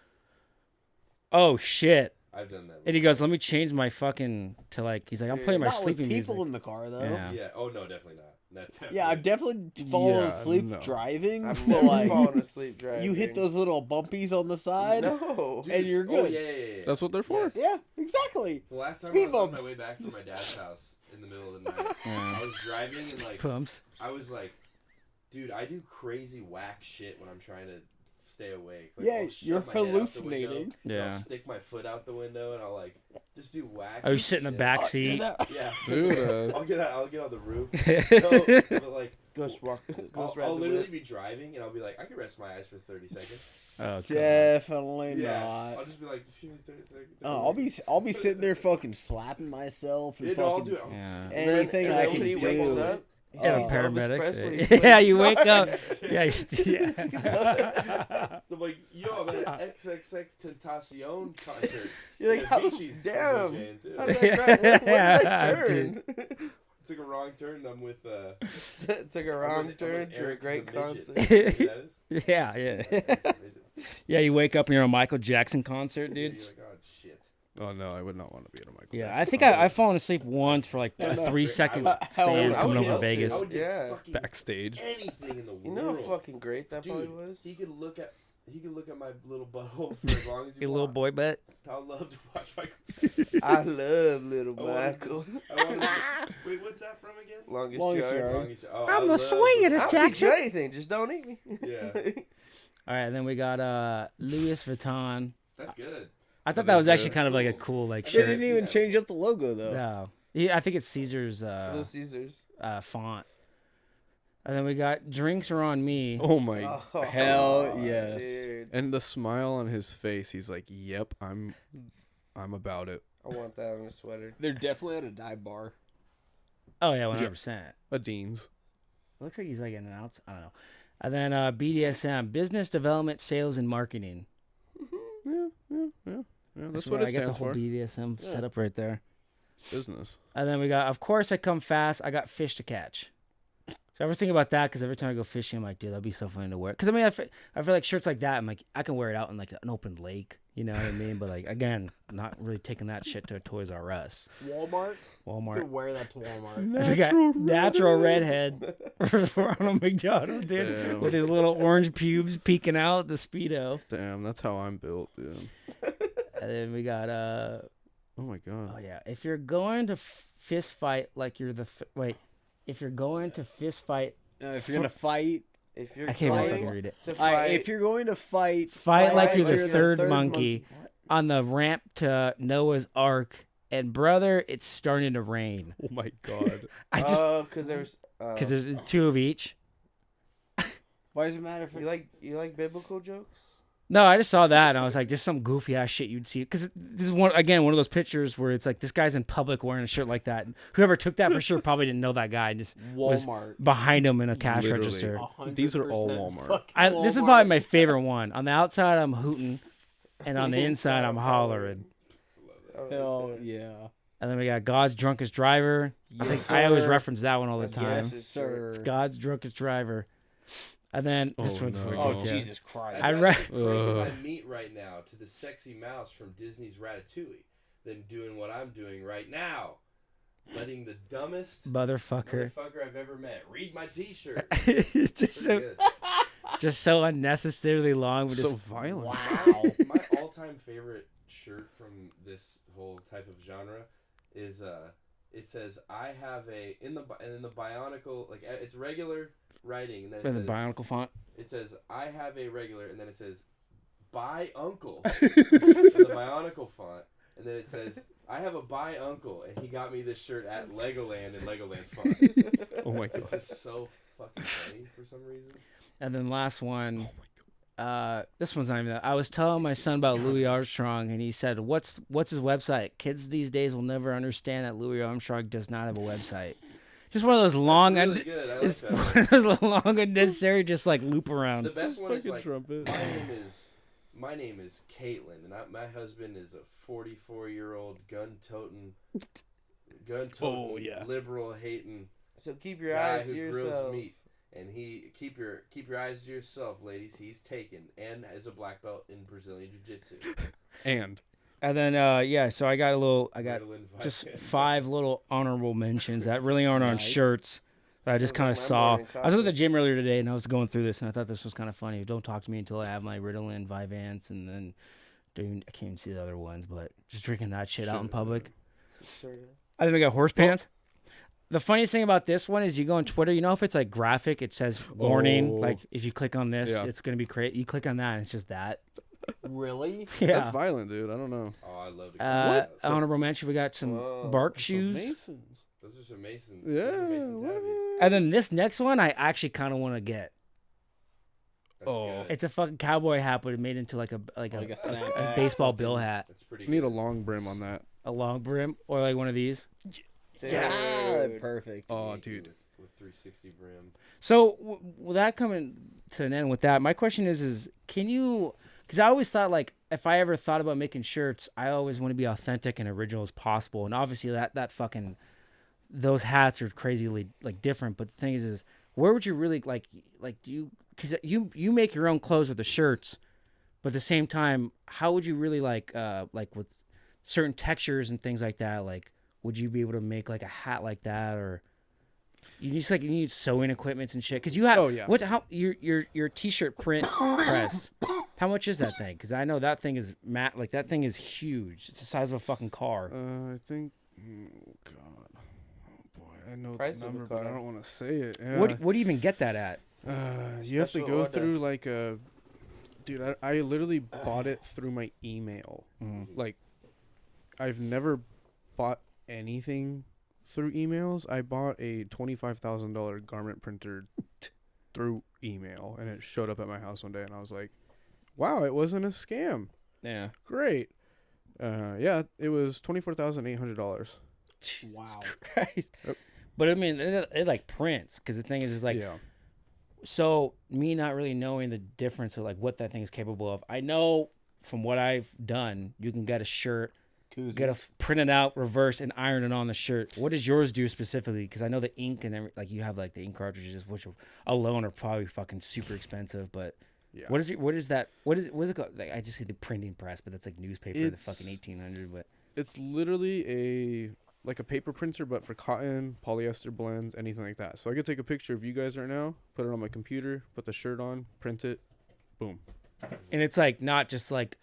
oh shit. I've done that. And he goes, let me change my fucking to like. He's like, I'm playing my Not with sleeping people music. in the car though. Yeah. Yeah. Oh no, definitely not. That's definitely. Yeah, I've definitely fallen Yeah, asleep no. driving. I've but, never like, fallen asleep driving. you hit those little bumpies on the side, No. and you're Oh good. yeah. That's what they're for. Yes. Yeah, exactly. The last time Speed I was on bumps. my way back from my dad's house in the middle of the night, I was driving and like Pumps. I was like, dude, I do crazy whack shit when I'm trying to stay awake. Like, Yeah, I'll shove you're my head out the window, hallucinating. and Yeah. I'll stick my foot out the window and I'll like just do whack. Oh, you sit in the shit. back seat. Yeah, Dude, I'll get on the roof. No, but like Ghost walk. Ghost I'll literally be driving and I'll be like, I can rest my eyes for 30 seconds. Oh, God. Definitely Yeah, not. I'll just be like, just give me 30 seconds. I'll be sitting there fucking slapping myself and Yeah, no, I'll fucking do it. Yeah. anything I can when he wakes do. up, he Yeah, sees Elvis paramedics. Presley Yeah, playing you wake guitar. up. Yeah. I'm like, yo, I'm at an XXX Tentacion concert. You're like, how, Avicii's damn. DJing, too. How did where did I turn? Took a wrong turn. And I'm with. Took a I'm wrong with turn to a Eric great the Midget. concert. You know who that is? Yeah. Yeah, you wake up and you're at a Michael Jackson concert, Yeah, dude. you're like, oh shit. oh no, I would not want to be at a Michael. Yeah, Jackson I think concert. I've fallen asleep once for like a 3 second span I coming would over love to. Vegas. I would do Yeah. fucking backstage. anything in the You know world. how fucking great that probably Dude, was? he could look at my little butthole for as long as he Your little wants. boy butt. I would love to watch Michael Jackson. I love Little I wanted Michael. I wanted to- wait, what's that from again? Longest Longest yard. yard. Longest- oh, I'm I the love swingingest I'll teach Jackson. you anything, just don't eat me. Yeah. All right, and then we got Louis Vuitton. That's good. I thought That that is was actually good. kind of like a cool like They They shirt. didn't even change up the logo though. No, yeah, I think it's Caesar's Little Caesars. font. And then we got drinks are on me. Oh my! Oh, Hell yes. dude. And the smile on his face, he's like, "Yep, I'm about it." I want that on a sweater. They're definitely at a dive bar. Oh yeah, 100%. A Dean's. Looks like he's like in and out. I don't know. And then BDSM, business development, sales, and marketing. Yeah. That's where what it I get the stands whole for. BDSM Yeah. set up right there. Business. And then we got, of course, I come fast. I got fish to catch. So I was thinking about that because every time I go fishing, I'm like, dude, that'd be so funny to wear. Because I mean, I feel like shirts like that, I'm like, I can wear it out in like an open lake. You know what I mean? But like, again, not really taking that shit to a Toys R Us. Walmart. You Walmart. could wear that to Walmart. We got natural redhead Ronald McDonald, dude, Damn. with his little orange pubes peeking out the Speedo. Damn, that's how I'm built, dude. And then we got Oh my god. oh yeah, if you're going to fist fight like you're the if you're going to fist fight, If you're gonna fight, If you're I can't even going fucking read it. to fight, if you're going to fight Like you're like the third monkey on the ramp to Noah's Ark, and brother, it's starting to rain. Oh my god. I just because there's because there's 2 of each. Why does it matter if you like biblical jokes? No, I just saw that and I was like, just some goofy ass shit you'd see. Because this is one of those pictures where it's like this guy's in public wearing a shirt like that. And whoever took that for sure probably didn't know that guy and just was Walmart? behind him in a cash Literally. register. 100% These are all Walmart. fucking This is Walmart. probably my favorite one. On the outside, I'm hooting, and on the inside, I'm hollering. Hell yeah. And then we got God's drunkest driver. I always reference that one all the time. Yes, sir. It's God's drunkest driver. And then this Oh, one's no. pretty Oh, good, too. Jesus Christ. I'd I rather re- be cranking my Ugh. meat right now to the sexy mouse from Disney's Ratatouille than doing what I'm doing right now. Letting the dumbest Motherfucker. motherfucker I've ever met read my T-shirt. It's just Pretty so, good. just so unnecessarily long. But So just, violent. Wow. My all-time favorite shirt from this whole type of genre is it says I have a in the Bionicle, like it's regular writing, and then it with a says bionicle font. it says I have a regular, and then it says by uncle in the Bionicle font, and then it says I have a by uncle, and he got me this shirt at Legoland in Legoland font. Oh my It's god. just so fucking funny for some reason. And then last one. This one's not even that. I was telling my son about Louis Armstrong, and he said, "What's his website?" Kids these days will never understand that Louis Armstrong does not have a website. Just one of those long, really good. I like it's that one one. of those long unnecessary, just like loop around. The best one is Fucking like, trumpet. my name is Caitlin, and my husband is a 44-year-old gun-toting, Oh, yeah. liberal-hating So keep your guy eyes to who grills yourself. meat. And he keep your eyes to yourself, ladies. He's taken and has a black belt in Brazilian Jiu-Jitsu. And And then, so I got Ritalin just Vyvanse. 5 little honorable mentions that really aren't on Nice. shirts. That I just Sounds kind like of my saw. morning I was at the coffee. gym earlier today, and I was going through this, and I thought this was kind of funny. Don't talk to me until I have my Ritalin, Vyvanse, and then I can't even see the other ones, but just drinking that shit out in public. Sort of. I think I got horse pants. The funniest thing about this one is you go on Twitter, you know, if it's like graphic, it says warning. Oh. Like if you click on this, Yeah. it's going to be crazy. You click on that, and it's just that. Really? Yeah. that's violent, dude. I don't know. Oh, I love to go that. Honorable mention, we got some Whoa. bark Some shoes. Masons. Those are some Masons. Yeah, Those are Mason what? tabbies. And then this next one, I actually kind of want to get. That's good. It's a fucking cowboy hat, but it made into like a Like a a snapback. baseball bill hat, That's pretty You need a good. long brim on that. a long brim, or like one of these. Dude. Perfect. Oh, dude. With 360 brim. So with that coming to an end with that, my question is can you? Because I always thought like if I ever thought about making shirts, I always want to be authentic and original as possible, and obviously that fucking those hats are crazily like different. But the thing is where would you really like do you? Because you make your own clothes with the shirts, but at the same time, how would you really like with certain textures and things like that? Like, would you be able to make like a hat like that, or you need sewing equipment and shit? Because you have how your t-shirt print press? How much is that thing? Because I know that thing is that thing is huge. It's the size of a fucking car. I think. Oh God. Oh boy, I know Price the of a number, but I car. don't want to say it. Yeah. What do you even get that at? You have to Special go order. through like a. Dude, I literally bought it through my email. Like, I've never bought anything through emails. I bought a $25,000 garment printer through email, and it showed up at my house one day, and I was like, "Wow, it wasn't a scam. Yeah. Great." Yeah, it was $24,800. Wow. Christ. Yep. But I mean, it like prints, because the thing is like, yeah. so me not really knowing the difference of like what that thing is capable of. I know from what I've done, you can get a shirt, get a print it out, reverse, and iron it on the shirt. What does yours do specifically? Because I know the ink and like you have like the ink cartridges, which alone are probably fucking super expensive. But Yeah. what is it called? Like, I just see the printing press, but that's like newspaper, the It's- fucking 1800. But It's literally a paper printer, but for cotton, polyester blends, anything like that. So I could take a picture of you guys right now, put it on my computer, put the shirt on, print it, boom. and it's like not just like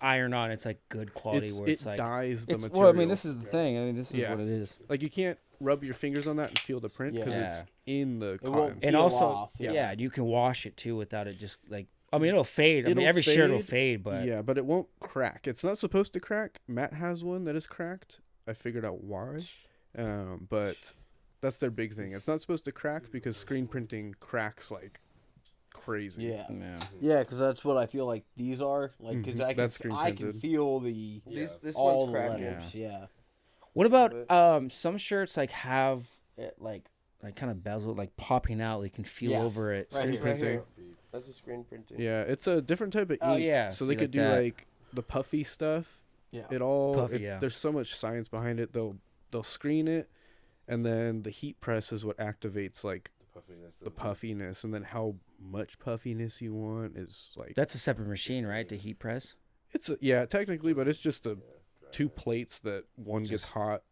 iron on. It's like good quality. It like dyes the it's, material. well, I mean, this is the thing. I mean, this is Yeah. what it is. Like, you can't rub your fingers on that and feel the print because Yeah. it's in the won't cotton. And peel also, off, yeah. yeah. you can wash it too without it just like. I mean, it'll fade. I mean, It'll every shirt will fade, fade, but Yeah, but it won't crack. It's not supposed to crack. Matt has one that is cracked. I figured out why. But that's their big thing. It's not supposed to crack because screen printing cracks like crazy. Yeah. yeah. Yeah, because that's what I feel like these are. Like, because That's screen I can printed. feel the This all one's the cracking. letters. Yeah. What But- about some shirts like have it like kind of bezel like popping out? You can feel Yeah. over it. Right Screen here. Right printing. here. That's a screen printing. Yeah, it's a different type of ink. Oh, yeah, So see, they could like do that. like the puffy stuff. Yeah. It all Puffy, it's, yeah. there's so much science behind it. They'll screen it, and then the heat press is what activates like the puffiness, and then how much puffiness you want is like That's a separate machine, right? To heat press. yeah, technically, but it's just two plates that one gets hot.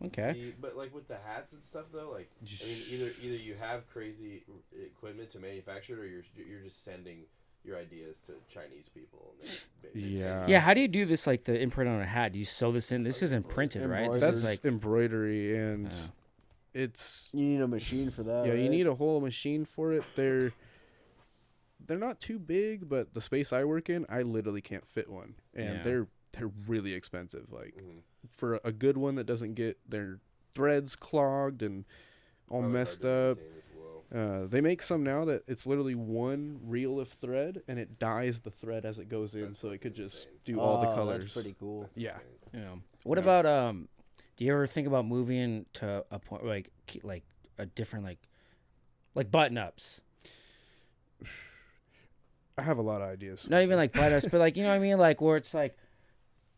Okay. But like with the hats and stuff though, like I mean, either you have crazy equipment to manufacture it, or you're just sending your ideas to Chinese people. And they Yeah. send Yeah. How do you do this? Like the imprint on a hat? Do you sew this in? This isn't printed, right? This That's is like embroidery, and Oh. it's You need a machine for that. yeah, you right? need a whole machine for it. They're not too big, but the space I work in, I literally can't fit one, and Yeah. they're really expensive. Like Mhm. for a good one that doesn't get their threads clogged and all Probably hard messed to up. maintain as well. They make some now that it's literally one reel of thread, and it dyes the thread as it goes in, That's so it could just insane. do all the Oh, colors. That's pretty cool. Yeah. you know. What about Do you ever think about moving to a point like a different like button ups? I have a lot of ideas. Not even like button ups, but like you know what I mean, like where it's like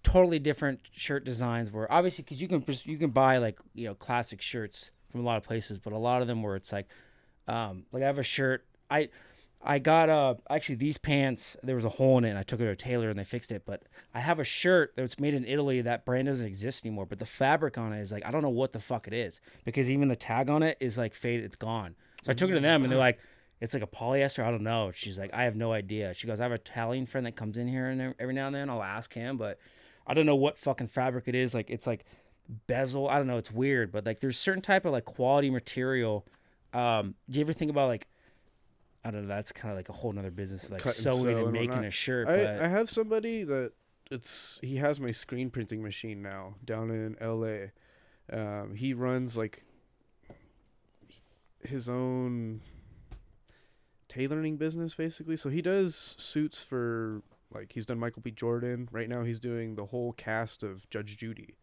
totally different shirt designs. Where obviously because you can buy like classic shirts from a lot of places, but a lot of them where it's like I have a shirt I got actually these pants, there was a hole in it and I took it to a tailor and they fixed it, but I have a shirt that's made in Italy. That brand doesn't exist anymore, but the fabric on it is like I don't know what the fuck it is because even the tag on it is like faded, it's gone. So I took it to them and they're like it's like a polyester, I don't know. She's like I have no idea. She goes I have an Italian friend that comes in here and every now and then I'll ask him, but I don't know what fucking fabric it is. Like it's like bezel, I don't know, it's weird, but like there's certain type of like quality material. Do you ever think about like I don't know. That's kind of like a whole nother business, of like sewing and making a shirt. I have somebody that he has my screen printing machine now down in LA. He runs like his own tailoring business basically. So he does suits for like he's done Michael B. Jordan. Right now he's doing the whole cast of Judge Judy.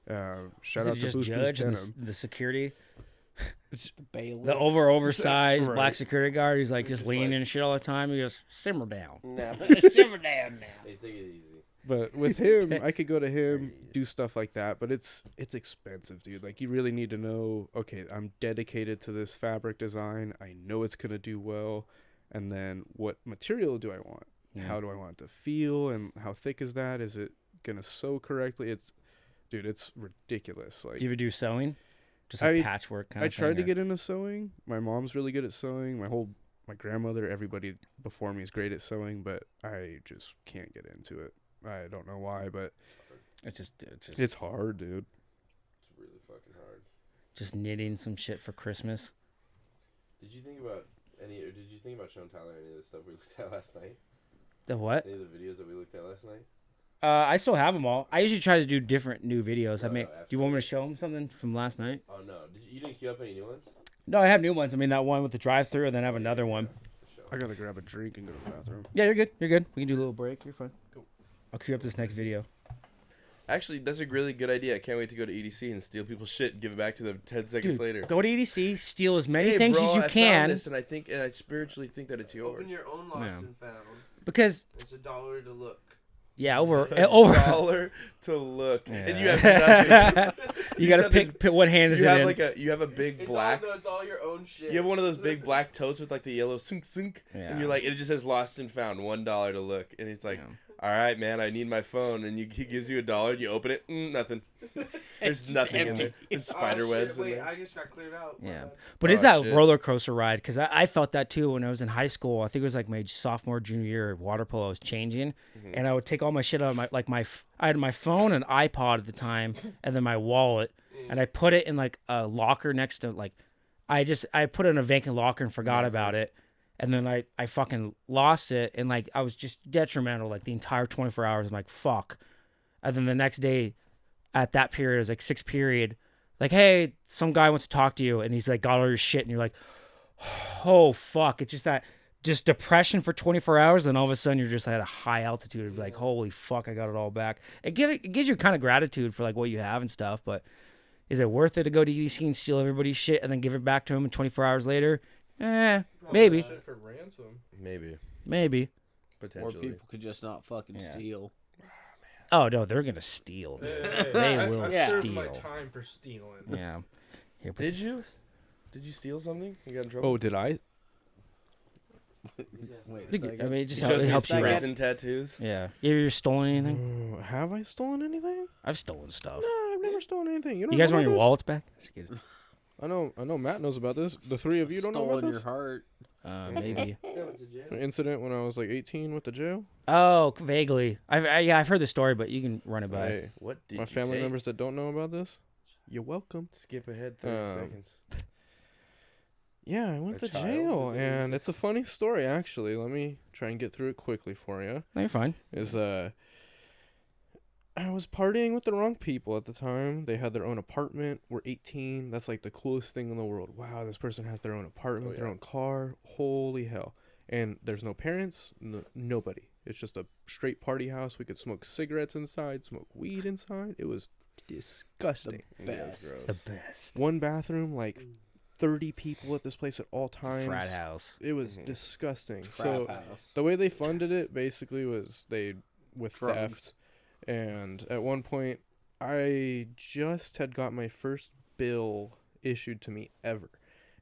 Shout out to just Boost Judge and Denim. the security. It's Bailey. The oversized Right. black security guard. He's like just leaning and shit all the time. He goes, simmer down. Nah. Simmer down now. Hey, take it easy. But with him, I could go to him, do stuff like that. But it's expensive, dude. Like you really need to know. Okay, I'm dedicated to this fabric design. I know it's gonna do well. And then what material do I want? Yeah. How do I want it to feel? And how thick is that? Is it gonna sew correctly? It's ridiculous. Like Do you ever do sewing? Just like patchwork kind I of thing? tried to get into sewing. My mom's really good at sewing. My grandmother, everybody before me is great at sewing, but I just can't get into it. I don't know why, but it's hard, dude. It's really fucking hard. just knitting some shit for Christmas. Did you think about showing Tyler any of the stuff we looked at last night? The what? Any of the videos that we looked at last night? I still have them all. I usually try to do different new videos. No, do you want me to show them something from last night? Oh no, you didn't queue up any new ones? No, I have new ones. I mean that one with the drive-through, and then I have another one. For sure. I gotta grab a drink and go to the bathroom. Yeah, you're good. You're good. We can do a little break. You're fine. Cool. I'll queue up this next video. Actually, that's a really good idea. I can't wait to go to EDC and steal people's shit and give it back to them 10 seconds later. Go to EDC, steal as many Hey, things bro, as you I can. Found this and I spiritually think that it's yours. Open your own lost and found. Because It's $1 to look. yeah, over $1 to look, and you have nothing. you gotta pick what hand is You it have in. you have a big black. It's all your own shit. You have one of those big black totes with like the yellow sink, Yeah. and you're like, it just says lost and found, $1 to look, and it's like, all right, man, I need my phone, and he gives you $1, you open it, nothing. There's nothing in there. There's spider webs in Wait, there. I just got cleared out. My Yeah, bad. but it's Oh, that shit. roller coaster ride because I felt that too when I was in high school. I think it was like my sophomore, junior year of water polo. I was changing, and I would take all my shit out of I had my phone and iPod at the time, and then my wallet, and I put it in like a locker next to like, I put it in a vacant locker and forgot about it, and then I fucking lost it, and like I was just detrimental like the entire 24 hours. I'm like fuck, and then the next day, at that period, it was like 6th period. Like, hey, some guy wants to talk to you, and he's like, got all your shit, and you're like, oh fuck! It's just depression for 24 hours, then all of a sudden you're just at a high altitude, like, holy fuck, I got it all back. It gives you kind of gratitude for like what you have and stuff, but is it worth it to go to EDC and steal everybody's shit and then give it back to him? And 24 hours later, maybe, For ransom. Maybe, Or potentially. people could just not fucking steal. Oh no, they're gonna steal. Dude. They will steal. my time for stealing. Yeah. Here, put- Did you steal something? You got in trouble? Oh, did I? Wait I think- a I second. mean, it just You chose it helps you. these Right? resin tattoos. Yeah. You ever stolen anything? Have I stolen anything? I've stolen stuff. No, I've never stolen anything. You guys want your wallets back? Just kidding. I know Matt knows about this. The three of you don't know about Stolen this? your heart. Maybe. An incident when I was like 18 with the jail. Oh, vaguely. I've heard the story, but you can run it by. Hey, What did my you family take? members that don't know about this, you're welcome. Skip ahead 30 Um, seconds. Yeah, I went A to child, jail, is it? and it's a funny story actually. Let me try and get through it quickly for you. No, you're fine. I was partying with the wrong people at the time. They had their own apartment. We're 18. That's like the coolest thing in the world. Wow, this person has their own apartment, their own car. Holy hell. And there's no parents, nobody. It's just a straight party house. We could smoke cigarettes inside, smoke weed inside. It was disgusting. Best. The best. One bathroom, like 30 people at this place at all times. Frat house. It was disgusting. Crap So house. the way they funded it basically was with Drugs. theft. And at one point, I just had got my first bill issued to me ever,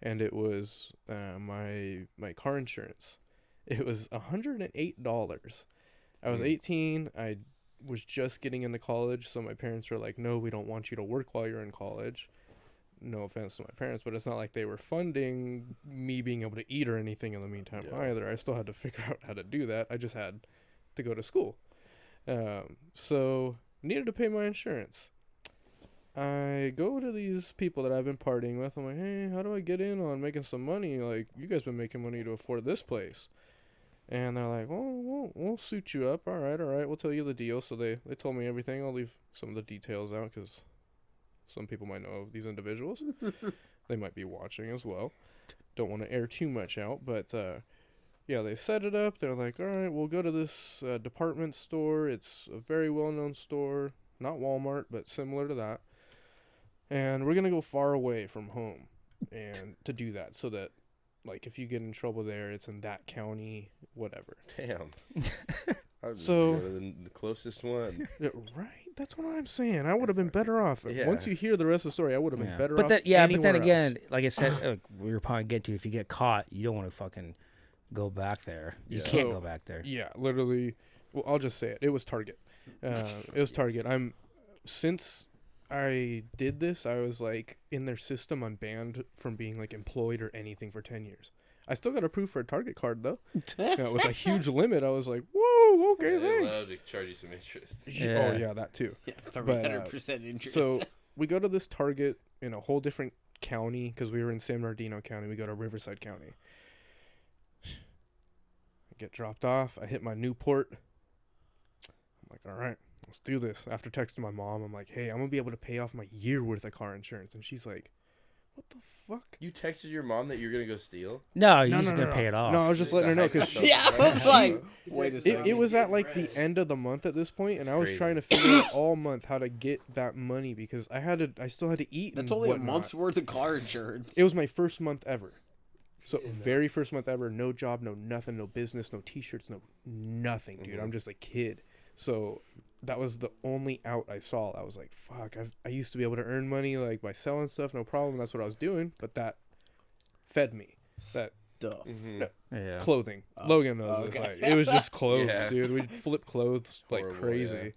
and it was my car insurance. It was $108. I was 18. I was just getting into college, so my parents were like, "No, we don't want you to work while you're in college." No offense to my parents, but it's not like they were funding me being able to eat or anything in the meantime either. I still had to figure out how to do that. I just had to go to school. So needed to pay my insurance. I go to these people that I've been partying with. I'm like, hey, how do I get in on making some money? Like, you guys been making money to afford this place. And they're like, well, we'll suit you up. All right, we'll tell you the deal. So they told me everything. I'll leave some of the details out because some people might know of these individuals. They might be watching as well. Don't want to air too much out, but yeah, they set it up. They're like, all right, we'll go to this department store. It's a very well-known store. Not Walmart, but similar to that. And we're going to go far away from home and to do that so that, like, if you get in trouble there, it's in that county, whatever. Damn. So- go to the closest one. Yeah, right? That's what I'm saying. I would have been better off. Yeah. Once you hear the rest of the story, I would have been better but off. but then anywhere again, else. like I said, we were probably getting to, if you get caught, you don't want to fucking go back there. You Yeah. can't So, go back there. Yeah, literally. Well, I'll just say it. It was Target. It was Target. Since I did this, I was like in their system. I'm banned from being like employed or anything for 10 years. I still got approved for a Target card though. With a huge limit, I was like, whoa, okay, They're thanks. allowed to charge you some interest. Yeah. Oh yeah, that too. Yeah, But, 300% interest. So we go to this Target in a whole different county because we were in San Bernardino County. We go to Riverside County. I get dropped off. I hit my Newport. I'm like, all right, let's do this. After texting my mom, I'm like, hey, I'm going to be able to pay off my year worth of car insurance. And she's like, what the fuck? You texted your mom that you're gonna go steal? No, you're just going to pay it off. No, I was just letting her know because Yeah, I was like, wait a second. it was at like the end of the month at this point, and That's I was crazy. trying to figure out all month how to get that money because I still had to eat. That's and only a whatnot. month's worth of car insurance. It was my first month ever. So very first month ever, no job, no nothing, no business, no t-shirts, no nothing, dude. I'm just a kid. So that was the only out I saw. I was like, fuck, I used to be able to earn money like by selling stuff, no problem. That's what I was doing, but that fed me. That Stuff. Yeah. clothing. Logan knows this. okay. Like, it was just clothes, Yeah. dude. We'd flip clothes like Horrible, crazy.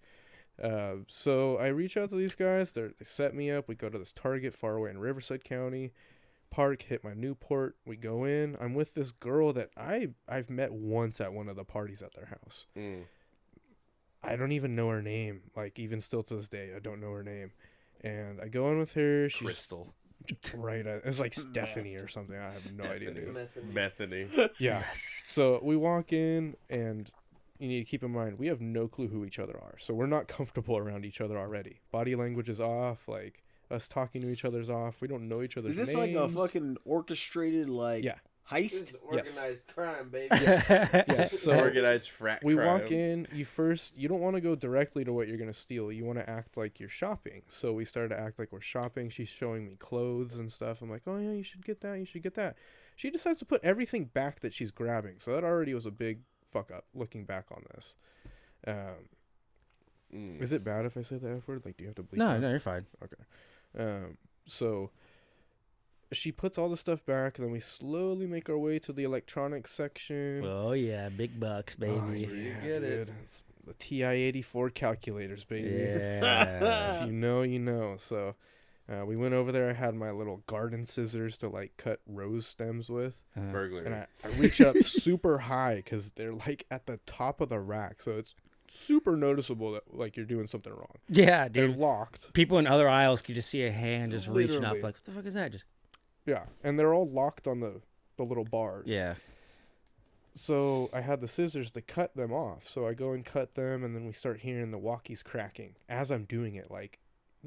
So I reach out to these guys. They set me up. We go to this Target far away in Riverside County. Park, hit my Newport. We go in. I'm with this girl that I've met once at one of the parties at their house. I don't even know her name. Like, even still to this day, I don't know her name. And I go in with her. She's Crystal. right. It's like Stephanie or something. I have no idea, dude. Bethany. Yeah. So we walk in, and you need to keep in mind, we have no clue who each other are. So we're not comfortable around each other already. Body language is off. Like, us talking to each other's off. We don't know each other's Is this names. like a fucking orchestrated, like, Yeah. This heist? is organized crime, baby. Yes. So Organized frat we crime. walk in. You don't want to go directly to what you're going to steal. You want to act like you're shopping. So we started to act like we're shopping. She's showing me clothes and stuff. I'm like, oh, yeah, you should get that. You should get that. She decides to put everything back that she's grabbing. So that already was a big fuck up looking back on this. Is it bad if I say the F word? Like, do you have to bleep No, out? no, you're fine. So she puts all the stuff back, and then we slowly make our way to the electronics section. Oh, yeah. Big bucks, baby. Oh, yeah, get it. dude. It's the TI-84 calculators, baby. Yeah. If you know, you know. So we went over there. I had my little garden scissors to, like, cut rose stems with. Burglary. And I reach up super high because they're, like, at the top of the rack. So it's super noticeable that, like, you're doing something wrong. Yeah, They're dude. locked. People in other aisles could just see a hand just reaching up, Literally. like, what the fuck is that? Just Yeah, and they're all locked on the little bars. yeah. So I had the scissors to cut them off. So I go and cut them, and then we start hearing the walkies cracking. As I'm doing it, like,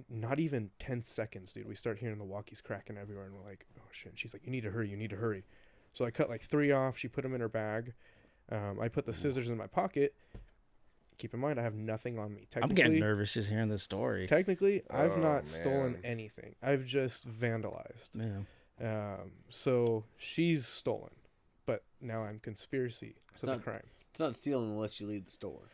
not even 10 seconds, dude. We start hearing the walkies cracking everywhere, and we're like, oh, shit. And she's like, you need to hurry, you need to hurry. So I cut, like, 3 off. She put them in her bag. I put the scissors in my pocket, keep in mind, I have nothing on me. I'm getting nervous just hearing this story. Technically, I've Oh, not stolen man. anything. I've just vandalized. Yeah. So she's stolen, but now I'm conspiracy to the not- crime. It's not stealing unless you leave the store.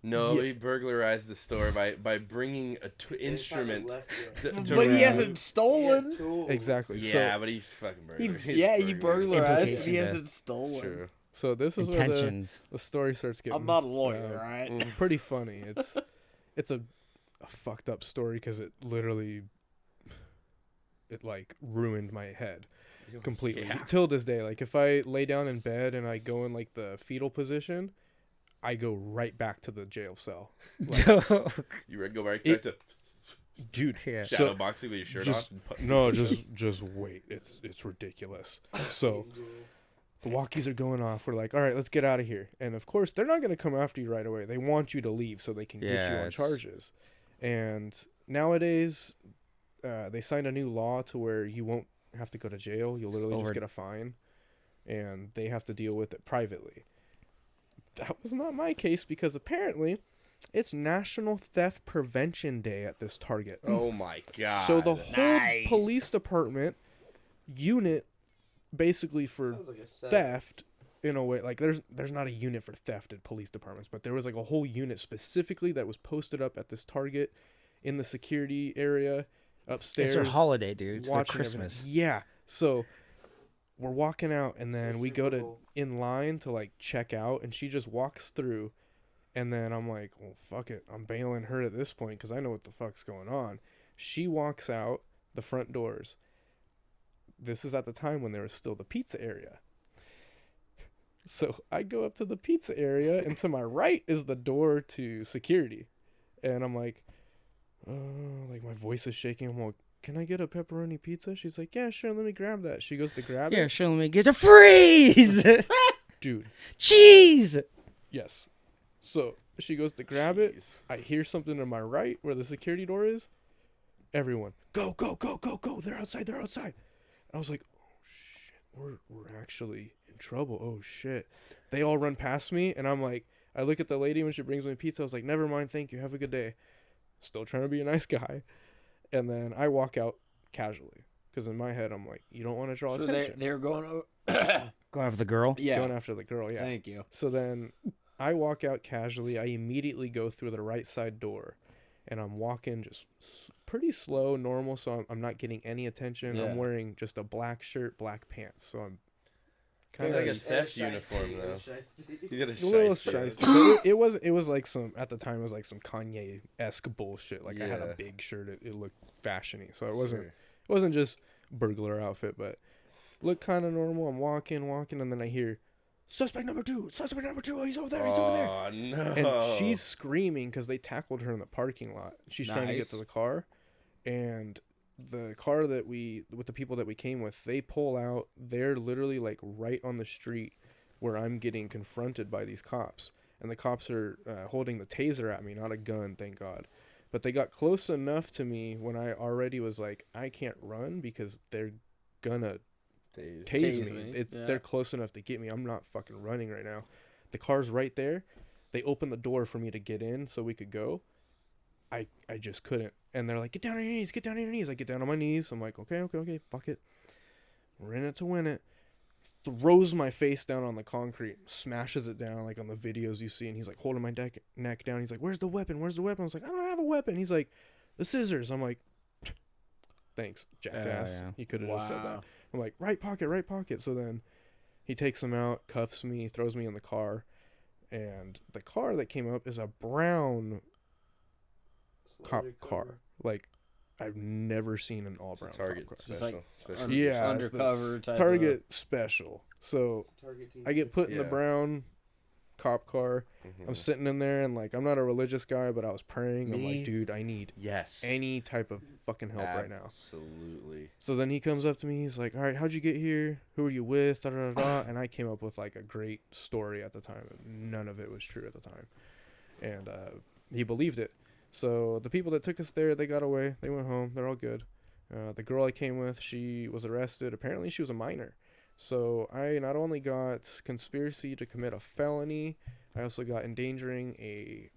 No, Yeah. he burglarized the store by bringing a instrument. To But he remove- hasn't stolen. Exactly. Yeah, but he fucking He, burglarized. He's yeah, he burglarized. burglarized, but he Implication, hasn't It's stolen. true. So this is where Intentions. the story starts getting. I'm not a lawyer, right? Pretty funny. It's a fucked up story because it literally like ruined my head completely. Yeah. Till this day, like if I lay down in bed and I go in like the fetal position, I go right back to the jail cell. Like, You ready to go right It- back to dude, Yeah. shadow boxing with your shirt just- off? no, just wait. It's ridiculous. So the walkies are going off. We're like, all right, let's get out of here. And of course, they're not going to come after you right away. They want you to leave so they can get you Yeah, on it's- charges. And nowadays, they signed a new law to where you won't have to go to jail. You'll literally over- just get a fine, and they have to deal with it privately. That was not my case because apparently it's National Theft Prevention Day at this Target. Oh my god! So the whole Nice. police department unit basically for Sounds like a set. theft in a way, like there's not a unit for theft at police departments, but there was like a whole unit specifically that was posted up at this Target in the security area upstairs. It's their holiday, dude. It's their watching everything. Christmas. Yeah. So we're walking out and then So we go Super to Bowl. in line to like check out and she just walks through and then I'm like, well, fuck it. I'm bailing her at this point because I know what the fuck's going on. She walks out the front doors. This is at the time when there was still the pizza area. So I go up to the pizza area and to my right is the door to security. And I'm like, like my voice is shaking. I'm like, can I get a pepperoni pizza? She's like, yeah, sure. Let me grab that. She goes to grab Yeah, it. sure. Let me get a freeze. Dude, Cheese. yes. So she goes to grab it. Jeez. I hear something to my right where the security door is. Everyone, go, go, go, go, go. They're outside. They're outside. I was like, oh, shit. We're actually in trouble. Oh, shit. They all run past me. And I'm like, I look at the lady when she brings me pizza. I was like, never mind. Thank you. Have a good day. Still trying to be a nice guy. And then I walk out casually. Because in my head, I'm like, you don't want to draw So attention. they're going over. Go after the girl. Yeah. Going after the girl, yeah. Thank you. So then I walk out casually. I immediately go through the right side door. And I'm walking just pretty slow, normal, so I'm not getting any attention. Yeah. I'm wearing just a black shirt, black pants. So I'm It's kind like a of theft uniform though. You got a little shiesty. shiesty. But it was like some, at the time, it was like some Kanye-esque bullshit. Like I had a Yeah. big shirt. It looked fashiony. So it wasn't just burglar outfit, but looked kind of normal. I'm walking, and then I hear, suspect number two, oh, he's over there, he's over there. Oh no! And she's screaming because they tackled her in the parking lot. She's trying to get Nice. to the car, and the car with the people that we came with, they pull out. They're literally like right on the street where I'm getting confronted by these cops, and the cops are holding the taser at me, not a gun, thank God. But they got close enough to me when I already was like, I can't run because they're gonna tase Tase me. me, They're close enough to get me. I'm not fucking running right now. The car's right there. They opened the door for me to get in so we could go. I just couldn't. And they're like, get down on your knees, get down on your knees. I get down on my knees. I'm like, okay, fuck it. We're in it to win it. Throws my face down on the concrete, smashes it down like on the videos you see, and he's like holding my neck down. He's like, where's the weapon? I was like, I don't have a weapon. He's like, the scissors. I'm like, thanks, jackass. yeah. You could have just said that. Wow. I'm like, right pocket. So then he takes him out, cuffs me, throws me in the car. And the car that came up is a brown cop car. Like, I've never seen an all brown Target cop car. Just like special. Yeah, it's the undercover type. Target special. So I get put in the Yeah. brown cop car. Mhm. I'm sitting in there and like, I'm not a religious guy, but I was praying. I'm Me? like, dude, I need Yes. any type of fucking help right now. Absolutely. So then he comes up to me. He's like, all right, how'd you get here? Who are you with? Da, da, da, da. And I came up with like a great story at the time. None of it was true at the time. And he believed it. So the people that took us there, they got away. They went home. They're all good. The girl I came with, she was arrested. Apparently she was a minor. So I not only got conspiracy to commit a felony, I also got endangering a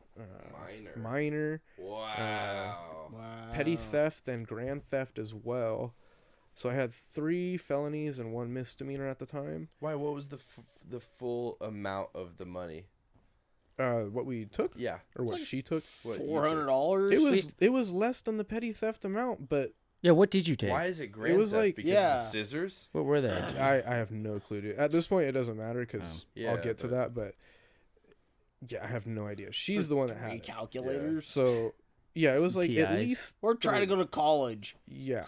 minor, Wow. petty theft, and grand theft as well. So I had 3 felonies and 1 misdemeanor at the time. Why? What was the full amount of the money? What we took, Yeah. or what she took. What you $400. It was less than the petty theft amount, but Yeah, what did you took? take? Why is it grand was theft? like- Because Yeah. of the scissors? What were they? I have no clue, dude. At this point, it doesn't matter because Yeah, I'll get to but- that. But yeah, I have no idea. She's the one that had it. Calculators. So yeah, it was like at TIs. least We're trying to go to college. yeah.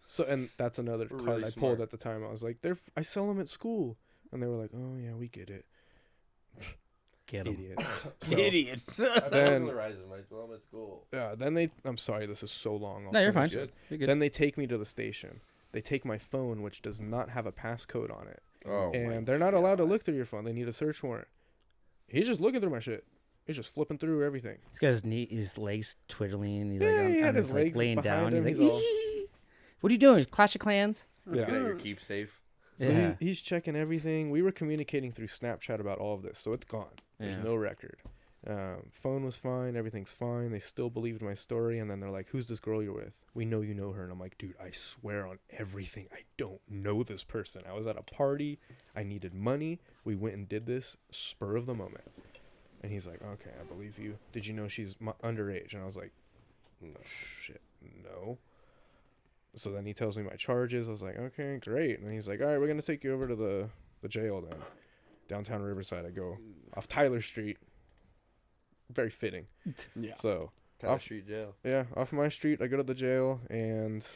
So and that's another We're card really I smart. pulled at the time. I was like, I sell them at school, and they were like, oh yeah, we get it. Get 'em. Idiot. So, Idiots. I Then- burglarized him. I told him at school. then I'm sorry, this is so long. I'll No, you're fine. finish it. You're good. Then they take me to the station. They take my phone, which does not have a passcode on it, Oh, and they're not allowed to look through your phone. They need a search warrant. He's just looking through my shit. He's just flipping through everything. He's got his legs twiddling. He's Yeah, like, he had I'm his just like legs laying behind down. him. He's He's like, all- what are you doing? Clash of Clans? You got Yeah. your keep safe. So Yeah. he's checking everything. We were communicating through Snapchat about all of this, so it's gone. There's Yeah. no record. Phone was fine. Everything's fine. They still believed my story, and then they're like, "Who's this girl you're with? We know you know her." And I'm like, "Dude, I swear on everything, I don't know this person. I was at a party. I needed money. We went and did this spur of the moment." And he's like, "Okay, I believe you. Did you know she's underage?" And I was like, No. "Shit, no." So then he tells me my charges. I was like, "Okay, great." And then he's like, "All right, we're gonna take you over to the jail then, downtown Riverside." I go off Tyler Street. Very fitting. Yeah. So Tyler Off- Street Jail. yeah, off my street, I go to the jail and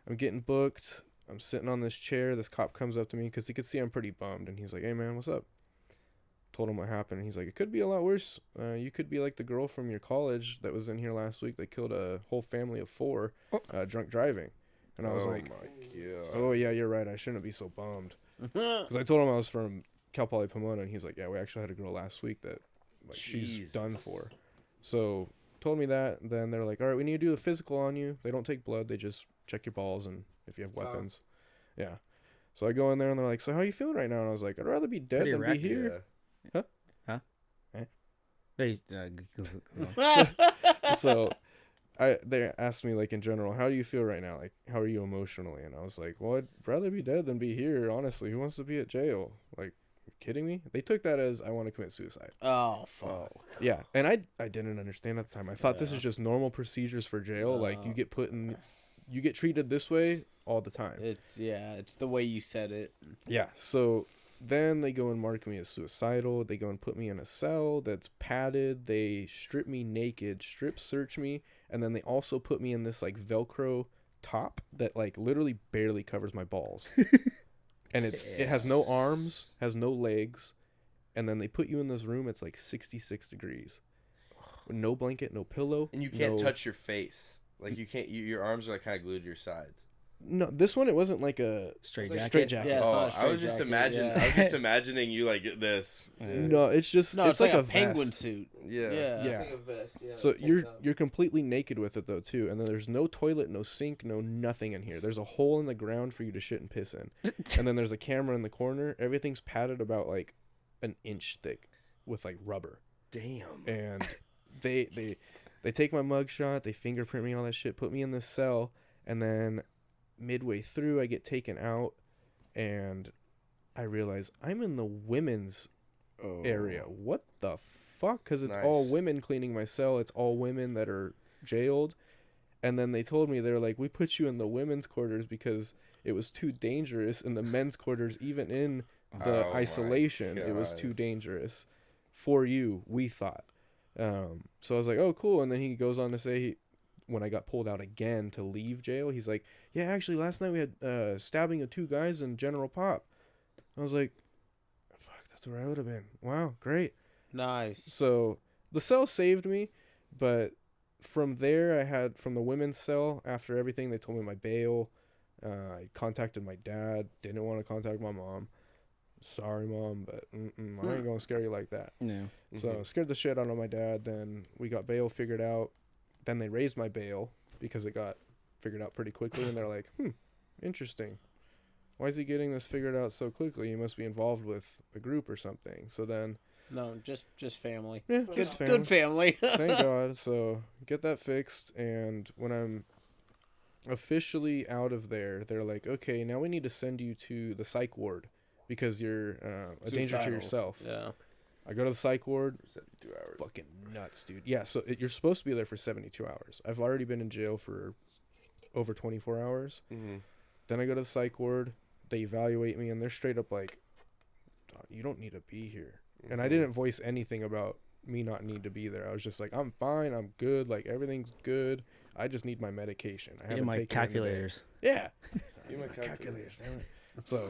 I'm getting booked. I'm sitting on this chair. This cop comes up to me because he could see I'm pretty bummed, and he's like, "Hey man, what's up?" Told him what happened, and he's like, "It could be a lot worse. You could be like the girl from your college that was in here last week. They killed a whole family of 4, drunk driving." And I was like, my God. "Oh yeah, you're right. I shouldn't be so bummed." Because I told him I was from Cal Poly Pomona, and he's like, "Yeah, we actually had a girl last week that like she's done Jesus. for." So told me that. Then they're like, "All right, we need to do a physical on you. They don't take blood. They just check your balls and if you have weapons." Yeah. So I go in there and they're like, "So how you feeling right now?" And I was like, "I'd rather be dead Pretty than wrecked. be here." So they asked me like in general, "How do you feel right now? Like how are you emotionally?" And I was like, "Well, I'd rather be dead than be here. Honestly, who wants to be at jail? Like, you kidding me?" They took that as I want to commit suicide. Oh, fuck. Yeah, and I didn't understand at the time. I thought this is just normal procedures for jail. Like you get treated this way all the time. It's the way you said it. Yeah. So then they go and mark me as suicidal. They go and put me in a cell that's padded. They strip me naked, strip search me, and then they also put me in this like Velcro top that like literally barely covers my balls. And it has no arms, has no legs, and then they put you in this room. It's like 66 degrees, no blanket, no pillow, And you can't no- touch your face. Like you can't. Your arms are like kind of glued to your sides. No, this one it wasn't like a Straight like jacket. straight jacket. Yeah, it's not a I was straight just jacket, yeah. I was just imagining you like this. No, it's just No, it's like a vest. penguin suit. Yeah. Yeah. Yeah. Like a vest, yeah, So like tank you're top. you're completely naked with it though too, and then there's no toilet, no sink, no nothing in here. There's a hole in the ground for you to shit and piss in, and then there's a camera in the corner. Everything's padded about like an inch thick with like rubber, Damn. and they take my mugshot, they fingerprint me, all that shit, put me in this cell, and then midway through I get taken out, and I realize I'm in the women's area. What the fuck? Because it's all Nice. women cleaning my cell. It's all women that are jailed. And then they told me, they're like, "We put you in the women's quarters because it was too dangerous in the men's quarters, even in the Oh my isolation. It was God. too dangerous for you, we thought." So I was like, "Oh, cool." And then he goes on to say, when I got pulled out again to leave jail, he's like, "Yeah, actually, last night we had stabbing of 2 guys in General Pop." I was like, "Fuck, that's where I would have been." Wow, great. Nice. So the cell saved me, but from there, I had from the women's cell, after everything, they told me my bail. I contacted my dad, didn't want to contact my mom. Sorry, Mom, but I ain't going to scare you like that. No. So scared the shit out of my dad. Then we got bail figured out. Then they raised my bail because it got figured out pretty quickly. And they're like, interesting. why is he getting this figured out so quickly? He must be involved with a group or something. So then, No, just family. yeah, Good family. Thank God. So get that fixed, and when I'm officially out of there, they're like, okay, now we need to send you to the psych ward because you're a danger to Suicidal. yourself. Yeah. I go to the psych ward. 72 hours. Fucking nuts, dude. Yeah, so you're supposed to be there for 72 hours. I've already been in jail for over 24 hours. Mm-hmm. Then I go to the psych ward. They evaluate me, and they're straight up like, "Dog, you don't need to be here." And I didn't voice anything about me not need to be there. I was just like, I'm fine. I'm good. Like, everything's good. I just need my medication. I Yeah, haven't my taken calculators. any day. Yeah. Give me my Calculators. Damn it. So,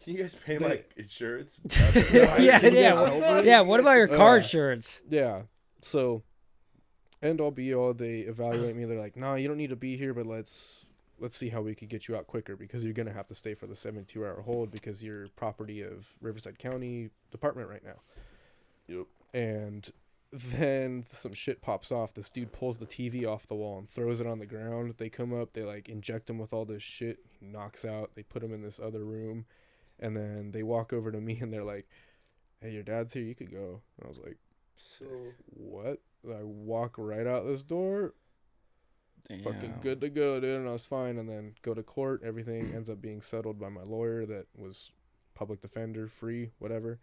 Can you guys pay my insurance? Yeah. What about your car insurance? yeah. So, end all be all, they evaluate me. They're like, nah, you don't need to be here, but let's see how we could get you out quicker because you're going to have to stay for the 72-hour hold because you're property of Riverside County Department right now. Yep. And then some shit pops off. This dude pulls the TV off the wall and throws it on the ground. They come up, they like inject him with all this shit. He knocks out. They put him in this other room. And then they walk over to me and they're like, hey, your dad's here. You could go. And I was like, So what? I walk right out this door. Fucking Damn. good to go, dude. And I was fine. And then go to court. Everything ends up being settled by my lawyer that was public defender, free, whatever.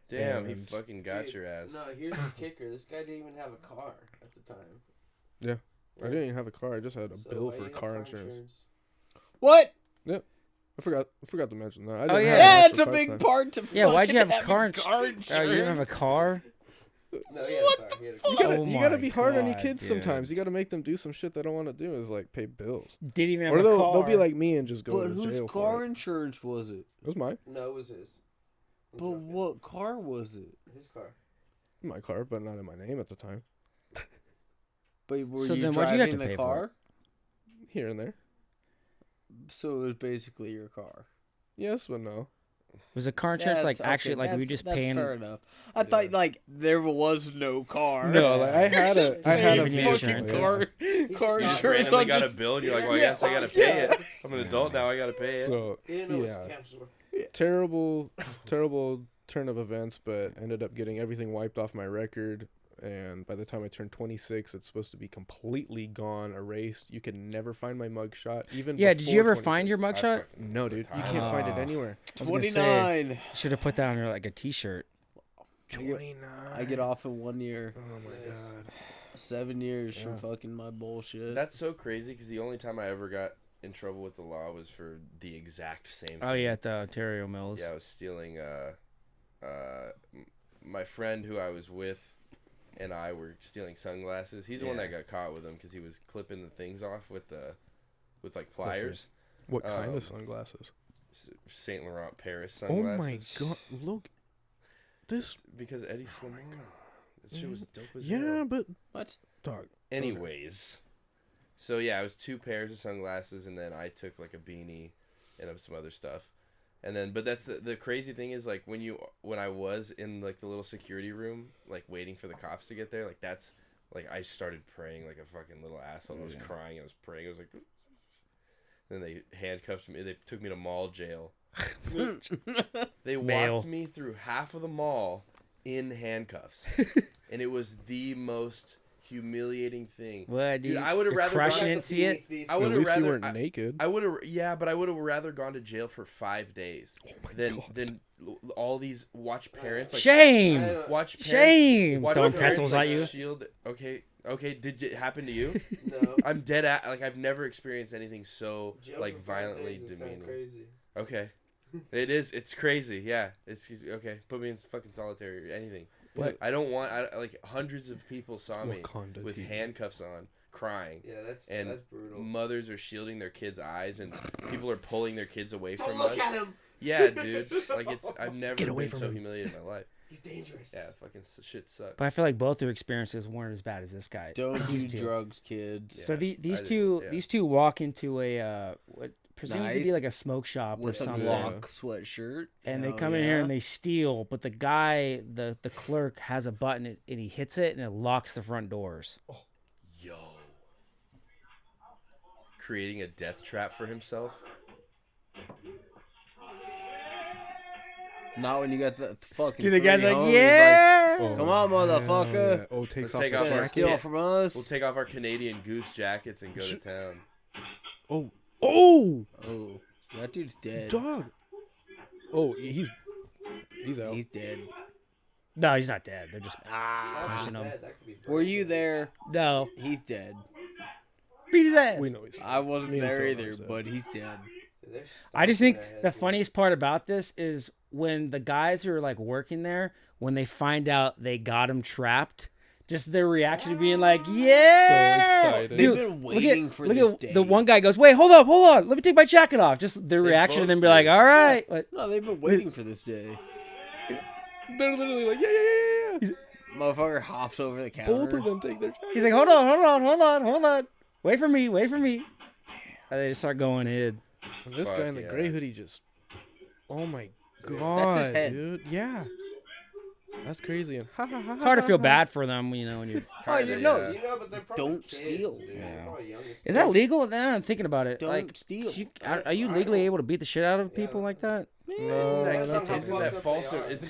Damn, he And- fucking got Dude, your ass. No, here's the kicker. This guy didn't even have a car at the time. Yeah. I didn't even have a car. I just had a So bill why for you have car insurance. What? I forgot to mention that. I Oh, didn't yeah. have Yeah, an it's a actual car big time. part to Yeah, why'd you fucking have car having insurance? Oh, you didn't have a car? No, he had What a car. the He had a fuck? You gotta, Oh you gotta my be hard on your God, kids dude. sometimes. You gotta make them do some shit they don't want to do. Is like pay bills, Didn't even have or a car. they'll be like me and just go But to whose jail car for it. insurance was it? It was mine, No, it was his. But Okay. what car was it? His car. my car, but not in my name at the time. But were So you then why'd you have driving to the pay for car? Here and there, So it was basically your car. yes, but no. Was the car insurance like That's- actually okay, like we that's- just that's paying? fair enough. I thought like there was no car. No, like I had a giving you vehicle, insurance. yeah. car You insurance randomly on got just a bill and you're like, well, I Yeah, guess I gotta yeah. pay it. I'm an adult now, I gotta pay it. So He didn't know yeah, what scams were. terrible turn of events, but ended up getting everything wiped off my record. And by the time I turned 26, it's supposed to be completely gone, erased. You can never find my mugshot. Even Yeah, did you before ever find your 26. mugshot? No, dude, you can't find it Ah. anywhere. I was gonna say, 29. should have put that on like a T-shirt. 29. I get off in 1 year. Oh my god. 7 years for Yeah. fucking my bullshit. That's so crazy because the only time I ever got in trouble with the law was for the exact same Oh thing. yeah, at the Ontario Mills. Yeah, I was stealing. My friend who I was with and I were stealing sunglasses. He's the one that got caught with them because he was clipping the things off with like pliers. What kind Um, of sunglasses? Saint Laurent Paris Oh sunglasses. my god! Look, this. Because Eddie Slimane. That shit was dope as Yeah, hell. but What? dog. Anyways, so yeah, it was 2 pairs of sunglasses, and then I took like a beanie and some other stuff, and then but that's the crazy thing is like when I was in like the little security room like waiting for the cops to get there, like that's like I started praying like a fucking little asshole. I was crying. I was praying. I was like, then they handcuffed me. They took me to mall jail. They Male. walked me through half of the mall in handcuffs, and it was the most humiliating thing. What, Dude, dude? I would have The rather crush gone- didn't see it. I At would have least you rather. weren't naked. I would have, yeah, but I would have rather gone to jail for 5 days than all these watch parents. Like, Shame. Watch parents. Shame. Watch Throwing parents, pretzels like, at you. Shield. Okay. Did it happen to you? No. I'm dead at. Like I've never experienced anything so Jail like for 5 violently days is kinda demeaning. Crazy. Okay. It is. It's crazy. Yeah. It's okay. Put me in fucking solitary or anything. What? I don't want. Like hundreds of people saw me Wakanda with TV. handcuffs on, crying. Yeah, that's And brutal. mothers are shielding their kids' eyes, and people are pulling their kids away Don't from look us. at him. Yeah, dude. Like it's. I've never Get away been from so him. humiliated in my life. He's dangerous. Yeah, fucking shit sucks. But I feel like both their experiences weren't as bad as this guy. Don't do These two. drugs, kids. So Yeah, these I two did, yeah. these two walk into a what presumes to be Nice. like a smoke shop With or a something, Glock sweatshirt. and they Hell come in here yeah. and they steal. But the guy, the clerk, has a button and he hits it and it locks the front doors. Yo. Creating a death trap for himself. Not when you got the fucking. Dude, the guy's three like, homies, yeah. Oh, Come on, motherfucker. yeah. Oh, takes Let's off take the off our jacket. steal from us. We'll take off our Canadian Goose jackets and go to town. Oh, Oh, that dude's dead. dog. Oh, he's out. He's dead. No, he's not dead. They're just punching him. Were you there? No, He's dead. beat his ass. We know he's. I wasn't Me and there Phil either, knows that. but he's dead. I just think the funniest part about this is when the guys who are like working there, when they find out they got him trapped, just their reaction to being like, yeah. So excited. They've Dude, been waiting for look this at day. the one guy goes, wait, hold on, let me take my jacket off. Just their reaction to both them be like, do. all right. Like, No, they've been waiting for this day. They're literally like, yeah. Motherfucker hops over the counter. Both of them take their jackets. he's like, hold on. Wait for me. And they just start going in. And this Fuck guy in the yeah. gray hoodie just. Oh my god, That's his head. dude. Yeah. That's crazy. And It's hard to feel bad for them, you know, when you. Oh, you know, Yeah. You know, but they're probably Don't kids, steal. dude. Yeah. They're probably young as Is that legal? Then I'm thinking about it. Don't like, steal. Are you legally able to beat the shit out of people like that? Isn't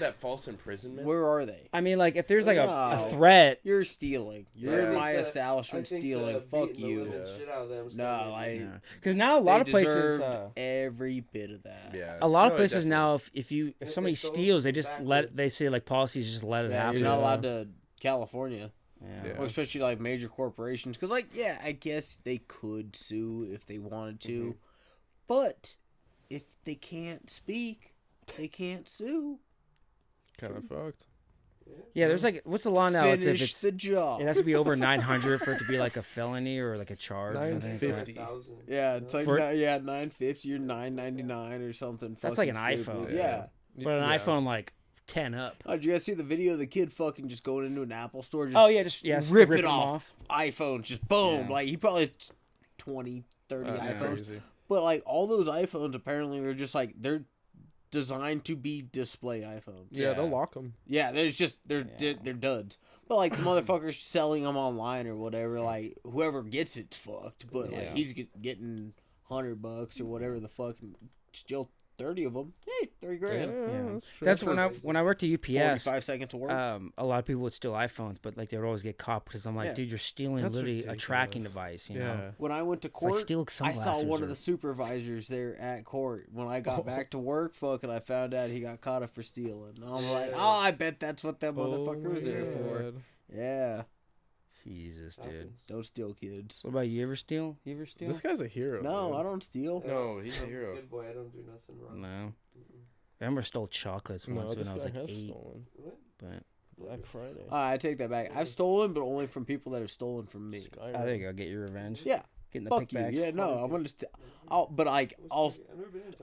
that false imprisonment? Where are they? I mean, like, if there's like a No. threat. You're stealing. You're Yeah. in my I establishment think stealing. the Fuck beating the you. living shit out of them is No, gonna be- like Because now a lot they of places. deserved every bit of that. Yeah. A lot of No, places definitely. now, if If somebody they sold steals, they them just backwards. they say like policies just let it Yeah, happen. you're not allowed to California, Yeah. Yeah. or especially like major corporations, because like I guess they could sue if they wanted to, but if they can't speak, they can't sue. Kind of fucked. Yeah, there's like what's the law now? It's if Finish it's the job. it has to be over 900 for it to be like a felony or like a charge. I think, right? 950. 1,000. Yeah, it's like For- $950 or $999 or something. That's like fucking an stupid. iPhone. Yeah. But an Yeah. iPhone like 10 up. Oh, did you guys see the video of the kid fucking just going into an Apple store, just Oh yeah, just rip rip it them off. iPhones, just boom. Yeah. Like he probably had 20, 30 That's iPhones. crazy. But like all those iPhones apparently are just like they're designed to be display iPhones. Yeah, Yeah. they'll lock them. Yeah, there's just they're duds. But like the motherfuckers selling them online or whatever, like whoever gets it's fucked. But like Yeah. he's getting $100 or whatever the fuck, and still 30 of them. Hey, 30 grand. Yeah. That's true. That's when I worked at UPS. 45 seconds to work. A lot of people would steal iPhones, but like they would always get caught because I'm like, Yeah. dude, you're stealing That's literally a tracking ridiculous. device. You know. Yeah. When I went to like court, stealing I saw sunglasses one or- of the supervisors there at court. When I got back to work, fucking, I found out he got caught up for stealing. And I'm like, oh, I bet that's what that motherfucker was there for. God. Yeah, Jesus, dude. don't steal, kids. What about you? Ever steal? You ever steal? This guy's a hero. No, dude. I don't steal. No, he's a I'm hero. Good boy, I don't do nothing wrong. No. I remember stole chocolates No, once this when I was guy like has 8. stolen. But Black Friday. I take that back. I've stolen, but only from people that have stolen from me. oh, there you go. Get your revenge. Yeah, Getting the fuck you. pickbacks. Yeah, no, I'm gonna.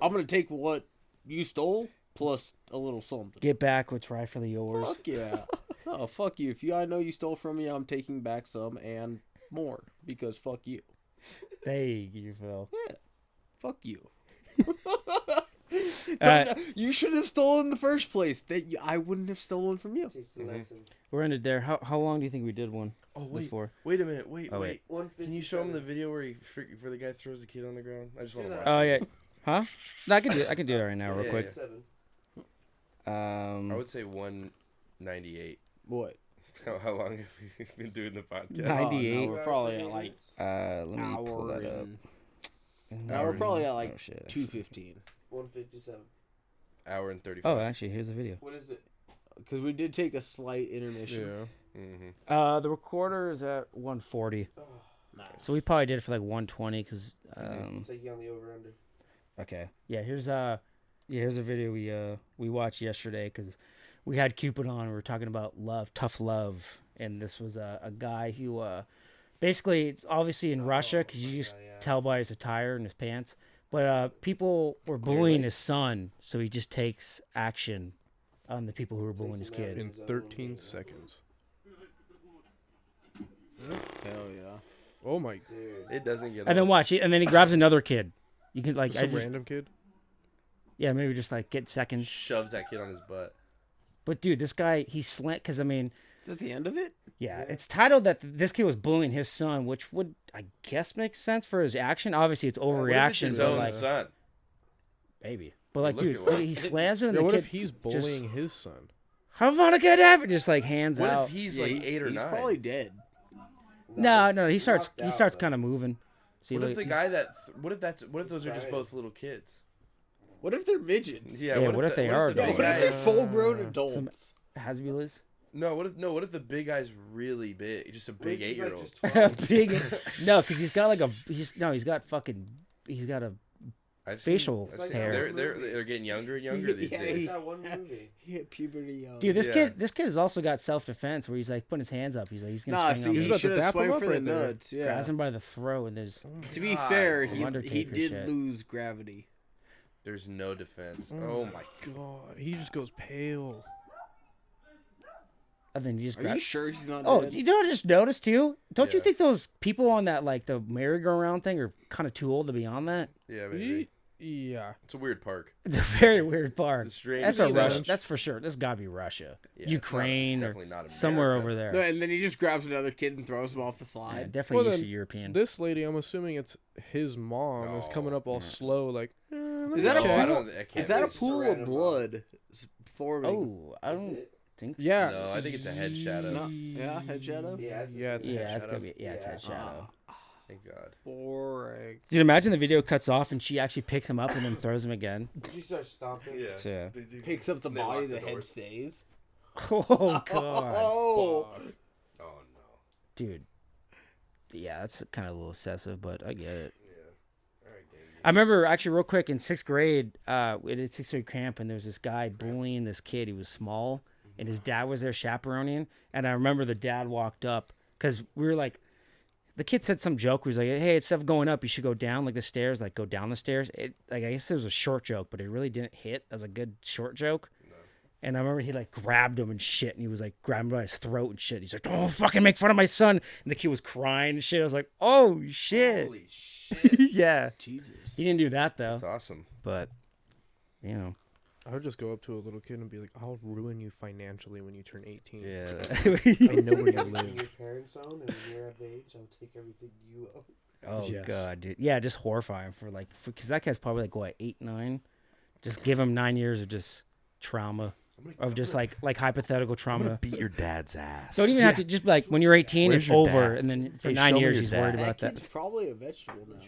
I'm gonna take what you stole plus a little something. Get back what's rightfully yours. Fuck yeah. No, fuck you. If I know you stole from me, I'm taking back some and more because fuck you. Thank you, Phil. Fuck you. Alright. You should have stolen in the first place. I wouldn't have stolen from you. Teach the lesson. We're ended there. How long do you think we did one? Oh This wait, for? wait a minute. Wait, Oh, wait. wait. Can you show him the video where where the guy throws the kid on the ground? I just want to watch. Oh it. yeah. Huh? No, I can do it. I can do it right now, real Yeah, quick. Seven. I would say 198. What? How long have we been doing the podcast? 98. Oh, no, we're probably at like Let me pull hour that up. and... No, we're probably at like Oh, shit, 2:15. 157. Hour and 35. Oh, actually, here's the video. What is it? Because we did take a slight intermission. Yeah. Mm-hmm. The recorder is at 140. Oh, Nice. So we probably did it for like 120 because take you on the over under. okay. Yeah, here's a video we watched yesterday because we had Cupid on and we were talking about love, tough love, and this was a guy who basically it's obviously in Russia because you just tell by his attire and his pants, but people were bullying his son, so he just takes action on the people who were bullying his kid. In 13 seconds. Hell yeah. Oh my. It doesn't get. And then old. watch it, and then he grabs another kid. You can like, Some random kid. yeah, maybe just like get seconds. shoves that kid on his butt. But dude, this guy, he's slant because I mean, Is that the end of it? yeah, it's titled that this kid was bullying his son, which would I guess make sense for his action. Obviously, it's What if it's overreaction, his but own like, son. Maybe. But like, Look dude, at what- he slams him and Yeah, the what kid if he's bullying his son? how fun could that just like hands What out. if he's Yeah, like 8 or 9? He's probably dead. No, he starts knocked out, starts though. kind of moving. See, What if like, the guy that? What if those are just both little kids? What if they're midgets? Yeah. Yeah, what if they are the What big if guy- they're full-grown adults? Some- Hasbulas? No. What if the big guy's really big? Just a big He's, like, 8-year-old. just 12. Big. No, because he's got like he's got a facial like hair. They're getting younger and younger these Yeah, days. It's that one movie. He hit puberty young. Dude, this Yeah. kid has also got self defense where he's like putting his hands up. He's like he's gonna Nah, swing see, on He's he him, about to should have dap him swung up for the right there. nuts. Yeah. grabs him by the throat, and there's To be God. fair, Some he Undertaker did shit. lose gravity. There's no defense. Oh my. God, he just goes pale. and then he just Are you grabs. sure he's not Oh, dead? you know what I just noticed too? Don't you Yeah. think those people on that like the merry-go-round thing are kind of too old to be on that? Yeah, maybe. Yeah. It's a weird park. It's a very weird park. It's a strange That's a thing. Russia. That's for sure. This gotta be Russia, Yeah, it's Ukraine, definitely or not somewhere America. over there. No, and then he just grabs another kid and throws him off the Yeah, slide. definitely Well, used then, to European. This lady, I'm assuming it's his mom, is coming up all slow, like. Is that a No, I pool? don't- I can't Is that a believe- pool of random blood forming? Oh, I don't think. Yeah. No, I think it's a head shadow. No, yeah, head shadow. Yeah, it's Yeah, it's a Yeah, head it's shadow. gonna be. Yeah, it's head shadow. Thank God. Boring. Dude, imagine the video cuts off and she actually picks him up and then throws him again. She starts stomping. Yeah. Yeah. Picks up the They body, lock the the head doors. stays. Oh god, Oh, Oh no. dude. Yeah, that's kind of a little excessive, but I get it. Yeah. All right, Davey. I remember actually real quick in 6th grade, we did 6th grade camp, and there was this guy bullying this kid. He was small, and his dad was there chaperoning. And I remember the dad walked up because we were like, the kid said some joke. He was like, "Hey, it's stuff going up. You should go down like the stairs, like go down the stairs." It like I guess it was a short joke, but it really didn't hit as a good short joke. And I remember he like grabbed him and shit, and he was like grabbing him by his throat and shit. He's like, "Don't fucking make fun of my son." And the kid was crying and shit. I was like, "Oh shit." Holy shit. Yeah. Jesus. He didn't do that though. That's awesome. But you know, I would just go up to a little kid and be like, "I'll ruin you financially when you turn 18." yeah. I know where you Everything live. your parents own, and when you're of age, I'll take everything you own. Oh Yes. god, dude. Yeah, just horrifying for like, because that guy's probably like what 8, 9. Just give him 9 years of just trauma, of just like hypothetical trauma. beat your dad's ass. Don't even have to just be like when you're 18, Where's it's your over, dad? and then for Hey, 9 show me years your he's dad. worried That about kid's that. probably a vegetable now.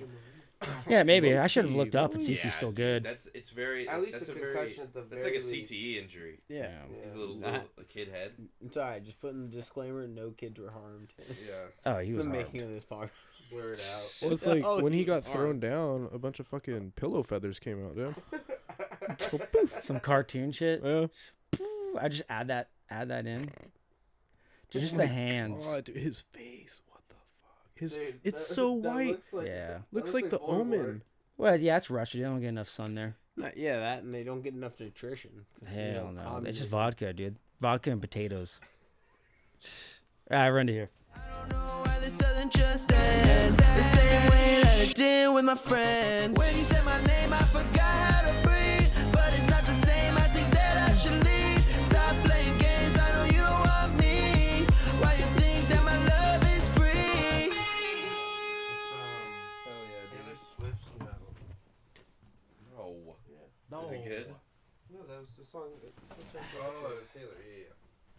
Yeah, maybe I should have Low-key, looked up and see if he's Yeah, still dude, good. It's very. At least that's a a very. concussion at the That's very like a least. CTE injury. Yeah. Yeah. He's a Yeah. little a kid head. It's alright. Just put in the disclaimer: no kids were harmed. Yeah. Oh, he The was making harmed. of this part. Blur it out. Well, it's like Oh, when he he's got hard. thrown down, a bunch of fucking pillow feathers came out, dude. Some cartoon shit. Yeah. I just add that in. Just the hands. God, dude, his face. What the fuck? His Dude, it's that- so that white. Looks like, Yeah. that Looks like the Voldemort. Omen. Well, yeah, it's Russia. They don't get enough sun there. Yeah, that and they don't get enough nutrition. 'Cause, you Hell know, no. It's just communism. vodka, dude. Vodka and potatoes. I run to here. I don't know why this doesn't just end the same way that it did with my friends. When you said my name, I forgot how to breathe, but it's not the same. I think that I should leave. Stop playing games. I know you don't want me. Why you think that my love is free? Hell yeah, Taylor dude. Swift's metal. No. Yeah. Is it good? No, that was the song. Oh, it was Taylor. Yeah,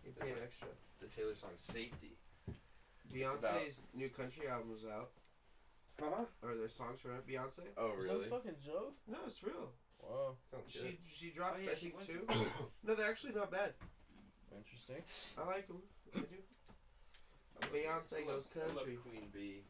You paid extra. The Taylor song "Safety." Beyonce's new country album was out. Huh? Or their songs from it. Beyonce? Oh, really? fucking joke? No, it's real. Wow. Sounds good. She dropped, yeah, I she think, went 2. No, they're actually not bad. Interesting. I like them. I do. Beyonce goes I love country. Queen Bee.